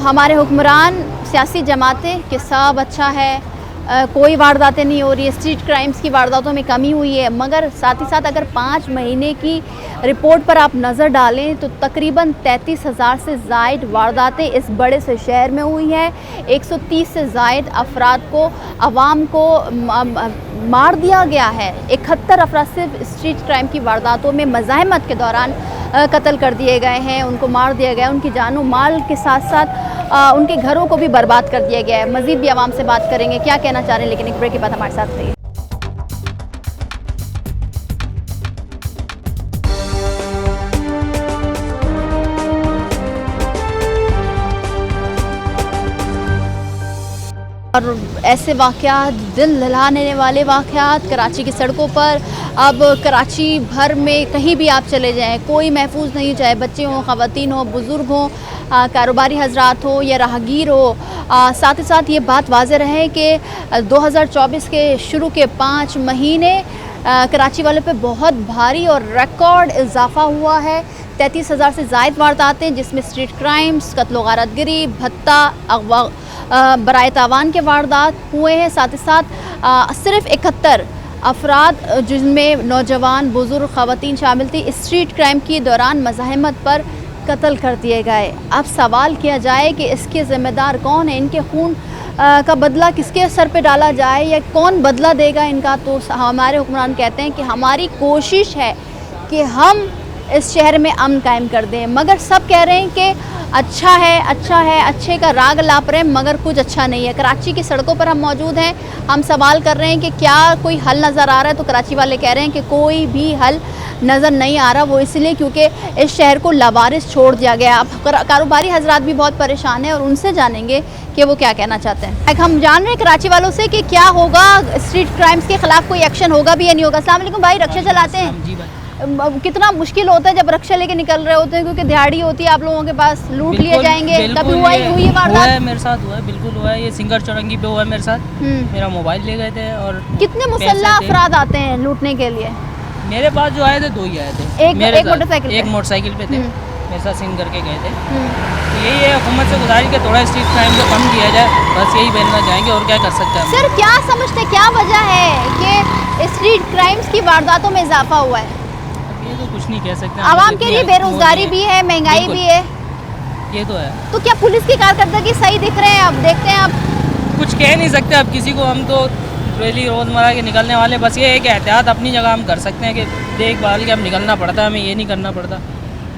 Speaker 1: हमारे हुक्मरान, सियासी जमातें, कि सब अच्छा है, कोई वारदातें नहीं हो रही है, स्ट्रीट क्राइम्स की वारदातों में कमी हुई है। मगर साथ ही साथ अगर 5 महीने की रिपोर्ट पर आप नज़र डालें तो तकरीबन 33,000 से ज़ायद वारदातें इस बड़े से शहर में हुई हैं। 130 से ज़ायद अफराद को, अवाम को मार दिया गया है। 71 अफराद सिर्फ स्ट्रीट क्राइम की वारदातों में मज़ाहमत के दौरान कत्ल कर दिए गए हैं, उनको मार दिया गया, उनकी जानो माल के साथ साथ उनके घरों को भी बर्बाद कर दिया गया है। मज़ीद भी आवाम से बात करेंगे क्या कहना चाह रहे हैं, लेकिन एक ब्रेक के बाद हमारे साथ रहिए। और ऐसे वाक़यात, दिल लहलाने वाले वाक़यात कराची की सड़कों पर अब कराची भर में कहीं भी आप चले जाएं, कोई महफूज नहीं, चाहे बच्चे हों, ख़वातीन हों, बुज़ुर्ग हों, कारोबारी हजरात हो या राहगीर हो। साथ ही साथ ये बात वाज़ेह रहे कि 2024 के शुरू के 5 महीने कराची वालों पे बहुत भारी और रिकॉर्ड इजाफा हुआ है। 33,000 से ज़ायद वारदातें, जिसमें स्ट्रीट क्राइम्स, कत्ल गारतगिरी, भत्ता, अगवा, बराए तावान के वारदात हुए हैं। साथ ही साथ सिर्फ 71 अफराद, जिनमें नौजवान, बुज़ुर्ग, ख़वातीन शामिल थी, स्ट्रीट क्राइम के दौरान मज़ाहमत पर कत्ल कर दिए गए। अब सवाल किया जाए कि इसके ज़िम्मेदार कौन है, इनके खून का बदला किसके सर पे डाला जाए या कौन बदला देगा इनका? तो हमारे हुक्मरान कहते हैं कि हमारी कोशिश है कि हम इस शहर में अमन कायम कर दें। मगर सब कह रहे हैं कि अच्छा है, अच्छा है, अच्छे का राग लाप रहे हैं, मगर कुछ अच्छा नहीं है। कराची की सड़कों पर हम मौजूद हैं, हम सवाल कर रहे हैं कि क्या कोई हल नज़र आ रहा है? तो कराची वाले कह रहे हैं कि कोई भी हल नज़र नहीं आ रहा। वो इसलिए क्योंकि इस शहर को लवारिस छोड़ दिया गया। अब कारोबारी हजरात भी बहुत परेशान हैं और उनसे जानेंगे कि वो क्या कहना चाहते हैं। हम जान रहे हैं कराची वालों से कि क्या होगा, स्ट्रीट क्राइम्स के खिलाफ कोई एक्शन होगा भी या नहीं होगा। अस्सलाम वालेकुम भाई, रक्षा चलाते हैं?
Speaker 15: जी भाई।
Speaker 1: कितना मुश्किल होता है जब रक्षा लेके निकल रहे होते हैं, क्योंकि दिहाड़ी होती है आप लोगों के पास, लूट लिए जाएंगे। कभी हुई
Speaker 11: हुआ
Speaker 1: वारदात?
Speaker 11: है मेरे साथ, हुआ है, बिल्कुल हुआ है। ये सिंगर चौरंगी पे हुआ है मेरे साथ। मेरा मोबाइल ले गए थे। और
Speaker 1: कितने मुसल्ला अफराद आते हैं लूटने के लिए?
Speaker 11: मेरे पास जो आए थे 2 ही आए थे।
Speaker 1: एक मोटरसाइकिल,
Speaker 11: एक मोटरसाइकिल पे थे, मेरे साथ सिंग करके गए थे। तो यही है, हुकूमत से गुजारिश कि थोड़ा स्ट्रीट क्राइम को कम किया जाए, बस यही बोलना चाहेंगे, और क्या कर सकते हैं।
Speaker 1: सर क्या समझते, क्या वजह है कि स्ट्रीट क्राइम्स की वारदातों में इजाफा हुआ है?
Speaker 11: ये तो कुछ नहीं कह सकते।
Speaker 1: आवाम के लिए बेरोजगारी भी है, महंगाई भी है,
Speaker 11: ये तो है।
Speaker 1: तो क्या पुलिस की कारकर्दगी सही दिख रहे हैं? अब देखते हैं, अब
Speaker 11: कुछ कह नहीं सकते अब किसी को। हम तो डेली रोज़मर्रा के निकलने वाले, बस ये है कि एहतियात अपनी जगह हम कर सकते हैं कि देखभाल के अब निकलना पड़ता है, हमें ये नहीं करना पड़ता।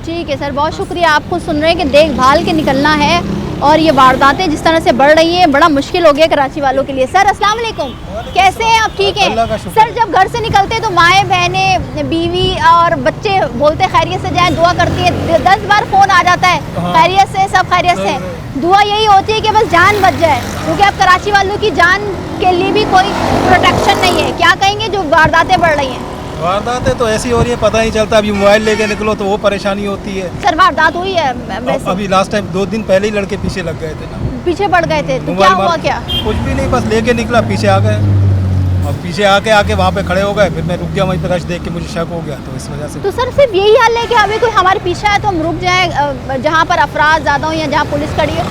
Speaker 1: ठीक है सर, बहुत शुक्रिया। आपको सुन रहे हैं कि देखभाल के निकलना है, और ये वारदातें जिस तरह से बढ़ रही हैं, बड़ा मुश्किल हो गया कराची वालों के लिए। सर अस्सलाम वालेकुम, कैसे हैं आप? ठीक हैं सर। जब घर से निकलते हैं तो माएँ बहनें, बीवी और बच्चे बोलते हैं खैरियत से जाएं, दुआ करती है। 10 बार फ़ोन आ जाता है, खैरियत से, सब खैरियत से। दुआ यही होती है कि बस जान बच जाए, क्योंकि अब कराची वालों की जान के लिए भी कोई प्रोटेक्शन नहीं है। क्या कहेंगे जो वारदातें बढ़ रही हैं?
Speaker 17: वारदातें तो ऐसी हो रही है, पता नहीं चलता। अभी मोबाइल लेके निकलो तो वो परेशानी होती है।
Speaker 1: सर वारदात हुई है वैसे?
Speaker 17: अभी लास्ट टाइम 2 दिन पहले ही लड़के पीछे लग गए थे ना,
Speaker 1: पीछे पड़ गए थे, तो क्या हुआ? क्या
Speaker 17: कुछ भी नहीं, बस लेके निकला, पीछे आ गए, और पीछे आके वहाँ पे खड़े हो गए। फिर मैं रुक गया वहीं पे, रश देख के मुझे शक हो गया, तो इस वजह से।
Speaker 1: तो सर सिर्फ यही हाल है कि हमें कोई हमारे पीछे है तो हम रुक जाएं, जहाँ पर अफराद ज़्यादा हो या जहाँ पुलिस खड़ी है?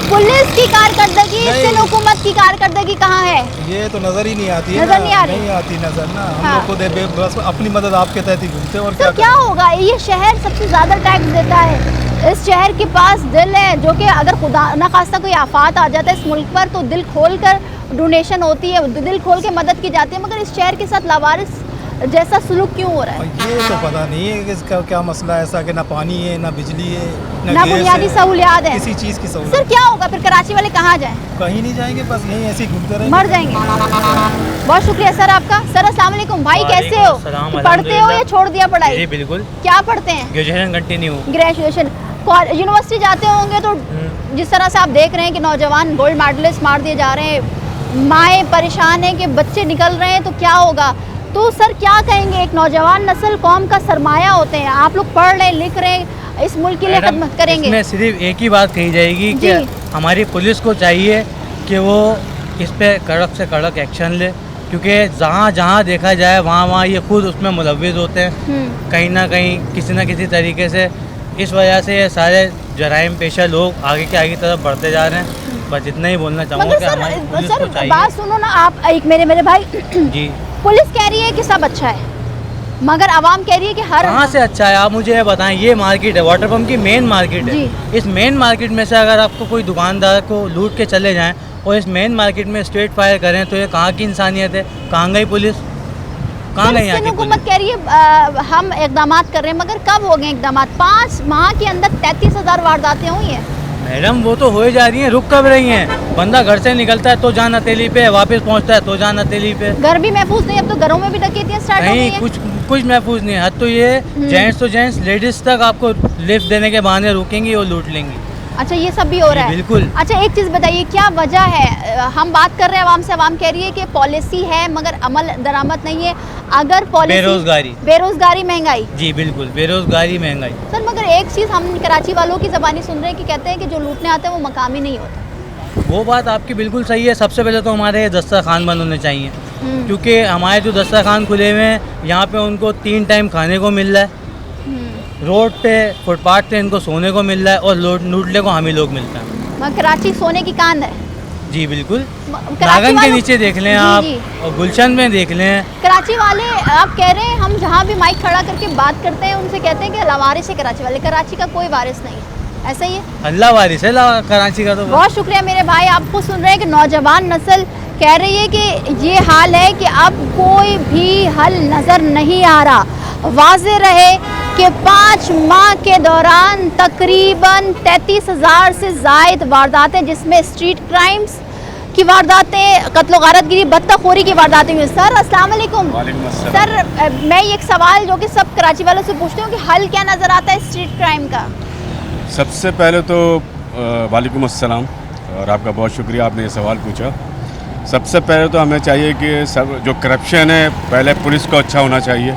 Speaker 1: पुलिस की कारकर्दगी से हुकूमत की कारकर्दगी कहाँ है?
Speaker 17: ये तो नजर ही नहीं आती है,
Speaker 1: नजर नहीं आ रही,
Speaker 17: नहीं आती नजर ना। हम लोग खुद बस अपनी मदद आपके तहत ही घूमते हैं। और
Speaker 1: क्या होगा? ये शहर सबसे ज़्यादा टैक्स देता है, इस शहर के पास दिल है, जो कि अगर खुदा न खास्ता कोई आफात आ जाता है इस मुल्क पर तो दिल खोल कर डोनेशन होती है, दिल खोल के मदद की जाती है। मगर इस शहर के साथ लावारिस जैसा सलूक क्यों हो रहा है?
Speaker 17: ये तो पता नहीं है कि इसका क्या मसला है, ऐसा कि ना पानी है, ना बिजली है,
Speaker 1: ना बुनियादी सहूलियात है,
Speaker 17: किसी चीज़ की सहूलियत।
Speaker 1: सर क्या होगा फिर? कराची वाले कहाँ जाएं?
Speaker 17: कहीं नहीं जाएंगे, बस यहीं ऐसे ही घूमते रहेंगे,
Speaker 1: मर जाएंगे। बहुत शुक्रिया सर आपका। सर अस्सलाम वालेकुम भाई, कैसे हो? पढ़ते हो या छोड़ दिया पढ़ाई?
Speaker 18: जी बिल्कुल।
Speaker 1: क्या पढ़ते हैं?
Speaker 18: Graduation continue.
Speaker 1: ग्रेजुएशन। यूनिवर्सिटी जाते होंगे तो जिस तरह से आप देख रहे हैं कि नौजवान गोल्ड मेडलिस्ट मार दिए जा रहे हैं, माएँ परेशान हैं कि बच्चे निकल रहे हैं, तो क्या होगा? तो सर क्या कहेंगे? एक नौजवान नस्ल कौम का सरमाया होते हैं, आप लोग पढ़ रहे हैं, लिख रहे हैं, इस मुल्क के लिए खिदमत करेंगे।
Speaker 18: इसमें सिर्फ एक ही बात कही जाएगी कि हमारी पुलिस को चाहिए कि वो इस पे कड़क से कड़क एक्शन ले, क्योंकि जहाँ जहाँ देखा जाए वहाँ ये खुद उसमें मुलव्विज़ होते हैं कहीं ना कहीं, किसी न किसी तरीके से। इस वजह से ये सारे जराइम पेशा लोग आगे के आगे तरफ बढ़ते जा रहे हैं। बस इतना ही बोलना चाहूँगा कि हमारी पुलिस को चाहिए।
Speaker 1: बात सुनो ना आप, एक मेरे भाई
Speaker 18: जी,
Speaker 1: पुलिस कह रही है कि सब अच्छा है, मगर आवाम कह रही है कि हर
Speaker 18: कहाँ से अच्छा है? आप मुझे ये बताएं, ये मार्केट है, वाटर पम्प की मेन मार्केट है। इस मेन मार्केट में से अगर आपको कोई दुकानदार को लूट के चले जाएं और इस मेन मार्केट में स्ट्रेट फायर करें, तो ये कहाँ की इंसानियत है? कहाँ गई पुलिस? कहाँ गई यहाँ की
Speaker 1: हुकूमत? कह रही है हम इकदाम कर रहे हैं, मगर कब हो गए इकदाम? 5 माह के अंदर 33,000 वारदातें हुई हैं।
Speaker 18: मैडम वो तो हो जा रही हैं, रुक कब रही हैं? बंदा घर से निकलता है तो जान हथेली पे, वापस पहुंचता है तो जान हथेली पे।
Speaker 1: घर भी महफूज नहीं, अब तो घरों में भी डकैतियां स्टार्ट हो गई हैं।
Speaker 18: कुछ महफूज नहीं है। हद तो ये जेंट्स तो जेंट्स, लेडीज तक आपको लिफ्ट देने के बहाने रुकेंगी और लूट लेंगी।
Speaker 1: अच्छा ये सब भी हो रहा है?
Speaker 18: बिल्कुल।
Speaker 1: अच्छा एक चीज़ बताइए, क्या वजह है? हम बात कर रहे हैं आवाम से, आवाम कह रही है कि पॉलिसी है मगर अमल दरामद नहीं है। अगर पॉलिसी, बेरोजगारी, महंगाई।
Speaker 18: जी बिल्कुल, बेरोजगारी, महंगाई।
Speaker 1: सर मगर एक चीज़ हम कराची वालों की ज़बानी सुन रहे हैं कि कहते हैं कि जो लूटने आते हैं वो मकामी नहीं होता।
Speaker 18: वो बात आपकी बिल्कुल सही है। सबसे पहले तो हमारे दस्तरखान बंद होने चाहिए, क्योंकि हमारे जो दस्तरखान खुले हुए हैं यहाँ पे उनको 3 टाइम खाने को मिल रहा है, रोड पे फुटपाथ पे इनको सोने को मिल रहा है, और लूटने को हम ही लोग मिलते हैं।
Speaker 1: कराची सोने की कांद है।
Speaker 18: जी बिल्कुल। नागन के नीचे देख लें आप, और गुलशन में देख लें।
Speaker 1: कराची वाले आप कह रहे हैं, हम जहाँ भी माइक खड़ा करके बात करते हैं उनसे कहते हैं कि लावारिस है कराची वाले। कराची का कोई वारिस नहीं है, ऐसा ही है?
Speaker 18: अल्लाह वारिस है कराची का। तो
Speaker 1: बहुत शुक्रिया मेरे भाई, आपको सुन रहे हैं कि नौजवान नस्ल कह रही है कि ये हाल है कि अब कोई भी हल नज़र नहीं आ रहा। वाज़े रहे कि 5 माह के दौरान तकरीबन 33,000 से ज़ायद वारदातें, जिसमें स्ट्रीट क्राइम्स की वारदातें, कत्ल गारतगिरी, बत्तखोरी की वारदातें हुई। सर अस्सलाम वालेकुम। सर मैं एक सवाल जो कि सब कराची वालों से पूछती हूँ कि हल क्या नज़र आता है स्ट्रीट क्राइम का?
Speaker 19: सबसे पहले तो वालेकुम अस्सलाम, और आपका बहुत शुक्रिया, आपने ये सवाल पूछा। सबसे पहले तो हमें चाहिए कि सब जो करप्शन है, पहले पुलिस को अच्छा होना चाहिए,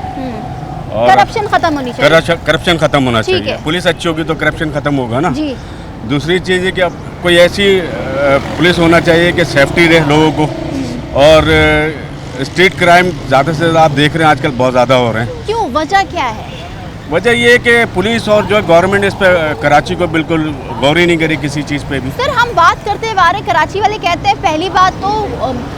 Speaker 1: करप्शन खत्म होनी चाहिए।
Speaker 19: करप्शन खत्म होना
Speaker 1: ठीक
Speaker 19: चाहिए।
Speaker 1: है।
Speaker 19: पुलिस अच्छी होगी तो करप्शन खत्म होगा ना।
Speaker 1: जी।
Speaker 19: दूसरी चीज़ है कि अब कोई ऐसी पुलिस होना चाहिए कि सेफ्टी रहे लोगों को। और स्ट्रीट क्राइम ज़्यादा से ज़्यादा आप देख रहे हैं आजकल बहुत ज़्यादा हो रहे हैं।
Speaker 1: क्यों, वजह क्या है?
Speaker 19: वजह ये है कि पुलिस और जो गवर्नमेंट इस पे कराची को बिल्कुल गौर ही नहीं करी किसी चीज़ पे भी।
Speaker 1: सर हम बात करते हैं बारे कराची वाले कहते हैं पहली बात तो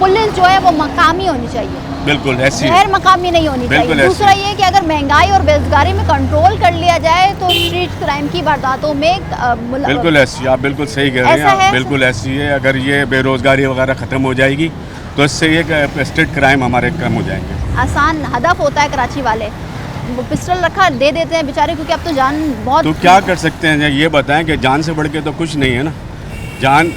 Speaker 1: पुलिस जो है वो मकामी होनी चाहिए,
Speaker 19: बिल्कुल ऐसी
Speaker 1: गैर मकामी नहीं होनी चाहिए।
Speaker 19: बिल्कुल
Speaker 1: दूसरा ये कि अगर महंगाई और बेरोजगारी में कंट्रोल कर लिया जाए तो स्ट्रीट क्राइम की वारदातों में
Speaker 19: बिल्कुल ऐसी, आप बिल्कुल सही कह रहे
Speaker 1: ऐसा
Speaker 19: हैं।
Speaker 1: है?
Speaker 19: बिल्कुल ऐसी है। अगर ये बेरोजगारी वगैरह ख़त्म हो जाएगी तो इससे ये स्ट्रीट क्राइम हमारे कम हो जाएंगे।
Speaker 1: आसान हदफ होता है कराची वाले, वो पिस्टल रखा दे देते हैं बेचारे, क्योंकि अब तो जान बहुत।
Speaker 19: तो क्या कर सकते हैं, ये बताएं कि जान से बढ़ के तो कुछ नहीं है ना। जान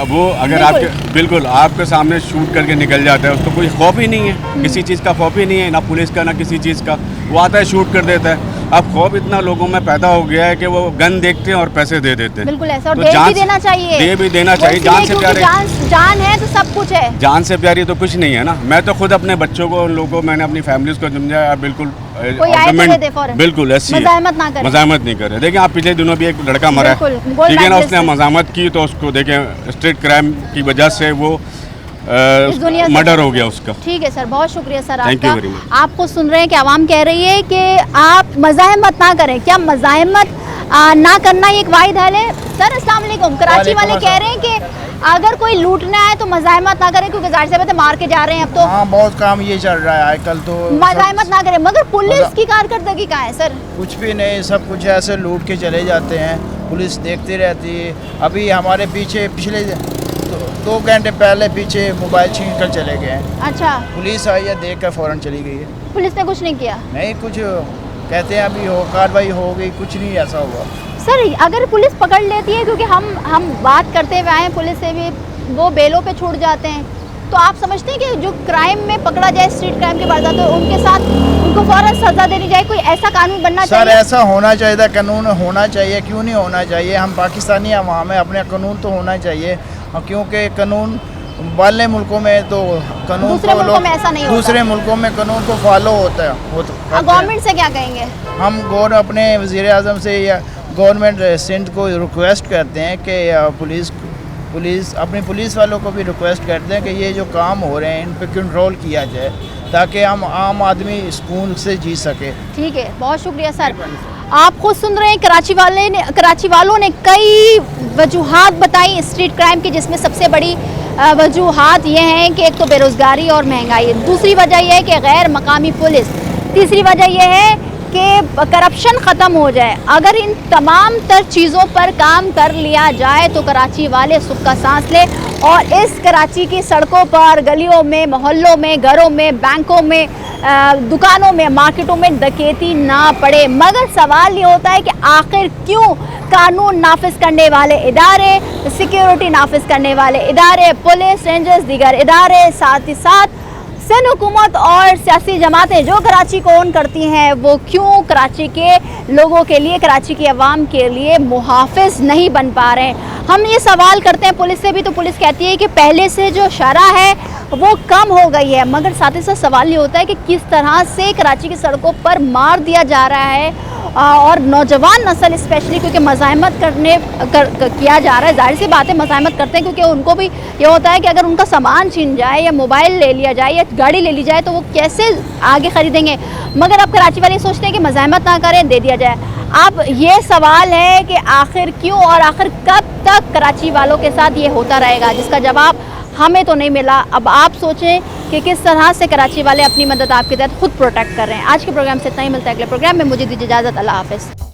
Speaker 19: वो अगर आपके बिल्कुल आपके सामने शूट करके निकल जाता है उसको कोई खौफ ही नहीं है, किसी चीज़ का खौफ ही नहीं है, ना पुलिस का ना किसी चीज़ का। वो आता है शूट कर देता है। अब खौफ इतना लोगों में पैदा हो गया है कि वो गन देखते हैं और पैसे दे देते हैं।
Speaker 1: बिल्कुल ऐसा, और
Speaker 19: तो
Speaker 1: दे
Speaker 19: जान
Speaker 1: भी देना चाहिए।
Speaker 19: दे भी देना चाहिए। जान से प्यारे,
Speaker 1: जान है तो सब कुछ है।
Speaker 19: जान से प्यारी तो कुछ नहीं है ना। मैं तो खुद अपने बच्चों को, उन लोगों को, मैंने अपनी फैमिलीज को समझाया बिल्कुल बिल्कुल ऐसी
Speaker 1: मज़ाहमत ना करें।
Speaker 19: मज़ाहमत नहीं करे। देखिए आप पिछले दिनों भी एक लड़का मरा है, ठीक है ना, उसने मज़ाहमत की तो उसको देखें स्ट्रीट क्राइम की वजह से वो मर्डर हो गया उसका।
Speaker 1: ठीक है सर, बहुत शुक्रिया सर
Speaker 19: Thank you
Speaker 1: आपका।
Speaker 19: very much.
Speaker 1: आप खुद सुन रहे हैं कि आवाम कह रही है कि आप मज़ाहमत ना करें। क्या मज़ाहमत ना करना ही एक वाहिद हल है? सर अस्सलाम वालेकुम। कराची वाले कह रहे हैं कि अगर कोई लूटना है तो मज़ाहमत ना करें, क्योंकि जाहिर सी बात है मार के जा रहे हैं अब तो।
Speaker 20: हाँ, बहुत काम ये चल रहा है आजकल तो।
Speaker 1: मज़ाहमत ना करें, मगर पुलिस की कारकर्दगी कहाँ है सर?
Speaker 20: कुछ भी नहीं, सब कुछ ऐसे लूट के चले जाते हैं, पुलिस देखती रहती है। अभी हमारे पीछे पिछले 2 घंटे पहले पीछे मोबाइल छीन कर चले गए हैं।
Speaker 1: अच्छा।
Speaker 20: पुलिस आई है, देख कर फ़ौरन चली गई है।
Speaker 1: पुलिस ने कुछ नहीं किया?
Speaker 20: नहीं, कुछ कहते हैं अभी हो कार्रवाई हो गई, कुछ नहीं ऐसा हुआ।
Speaker 1: सर अगर पुलिस पकड़ लेती है, क्योंकि हम बात करते हुए आए हैं पुलिस से भी, वो बेलों पे छूट जाते हैं, तो आप समझते हैं कि जो क्राइम में पकड़ा जाए, स्ट्रीट क्राइम के वारदात तो उनके साथ उनको फौरन सजा देनी चाहिए? कोई ऐसा कानून बनना चाहिए?
Speaker 20: सर ऐसा होना चाहिए था, कानून होना चाहिए। क्यों नहीं होना चाहिए? हम पाकिस्तानी अवाम है, अपने कानून तो होना चाहिए, क्योंकि कानून वाले मुल्कों में तो कानून
Speaker 1: दूसरे मुल्कों में ऐसा नहीं होता।
Speaker 20: दूसरे मुल्कों में कानून को फॉलो होता है। वो तो
Speaker 1: गवर्नमेंट से क्या कहेंगे?
Speaker 20: हम अपने वज़ीर आज़म से या गवर्नमेंट सिंध को रिक्वेस्ट करते हैं कि पुलिस अपनी पुलिस वालों को भी रिक्वेस्ट करते हैं कि ये जो काम हो रहे हैं इन पे कंट्रोल किया जाए, ताकि हम आम आदमी सुकून से जी सके।
Speaker 1: ठीक है, बहुत शुक्रिया सर। आप खुद सुन रहे हैं कराची वालों ने कई वजूहात बताई स्ट्रीट क्राइम की, जिसमें सबसे बड़ी वजूहात ये हैं कि एक तो बेरोज़गारी और महंगाई, दूसरी वजह यह है कि गैर मकामी पुलिस, तीसरी वजह यह है कि करप्शन ख़त्म हो जाए। अगर इन तमाम तर चीज़ों पर काम कर लिया जाए तो कराची वाले सुख का सांस ले और इस कराची की सड़कों पर, गलियों में, मोहल्लों में, घरों में, बैंकों में, दुकानों में, मार्केटों में डकैती ना पड़े। मगर सवाल ये होता है कि आखिर क्यों कानून नाफिज करने वाले इदारे, सिक्योरिटी नाफिज करने वाले इदारे, पुलिस, रेंजर्स, दीगर इदारे, साथ ही साथ सिंध हुकूमत और सियासी जमातें जो कराची को ओन करती हैं, वो क्यों कराची के लोगों के लिए, कराची की आवाम के लिए मुहाफिज नहीं बन पा रहे हैं? हम ये सवाल करते हैं पुलिस से भी, तो पुलिस कहती है कि पहले से जो शरह है वो कम हो गई है। मगर साथ ही साथ सवाल ये होता है कि किस तरह से कराची की सड़कों पर मार दिया जा रहा है, और नौजवान नस्ल स्पेशली, क्योंकि मज़ाहमत किया जा रहा है। जाहिर सी बात है मज़ाहमत करते हैं, क्योंकि उनको भी ये होता है कि अगर उनका सामान छीन जाए या मोबाइल ले लिया जाए या गाड़ी ले ली जाए तो वो कैसे आगे ख़रीदेंगे। मगर अब कराची वाले सोचते हैं कि मज़ाहमत ना करें, दे दिया जाए। अब ये सवाल है कि आखिर क्यों और आखिर कब तक कराची वालों के साथ ये होता रहेगा, जिसका जवाब हमें तो नहीं मिला। अब आप सोचें कि किस तरह से कराची वाले अपनी मदद आपके तहत खुद प्रोटेक्ट कर रहे हैं। आज के प्रोग्राम से इतना ही, मिलता है अगले प्रोग्राम में। मुझे दीजिए इजाज़त, अल्लाह हाफ़िज़।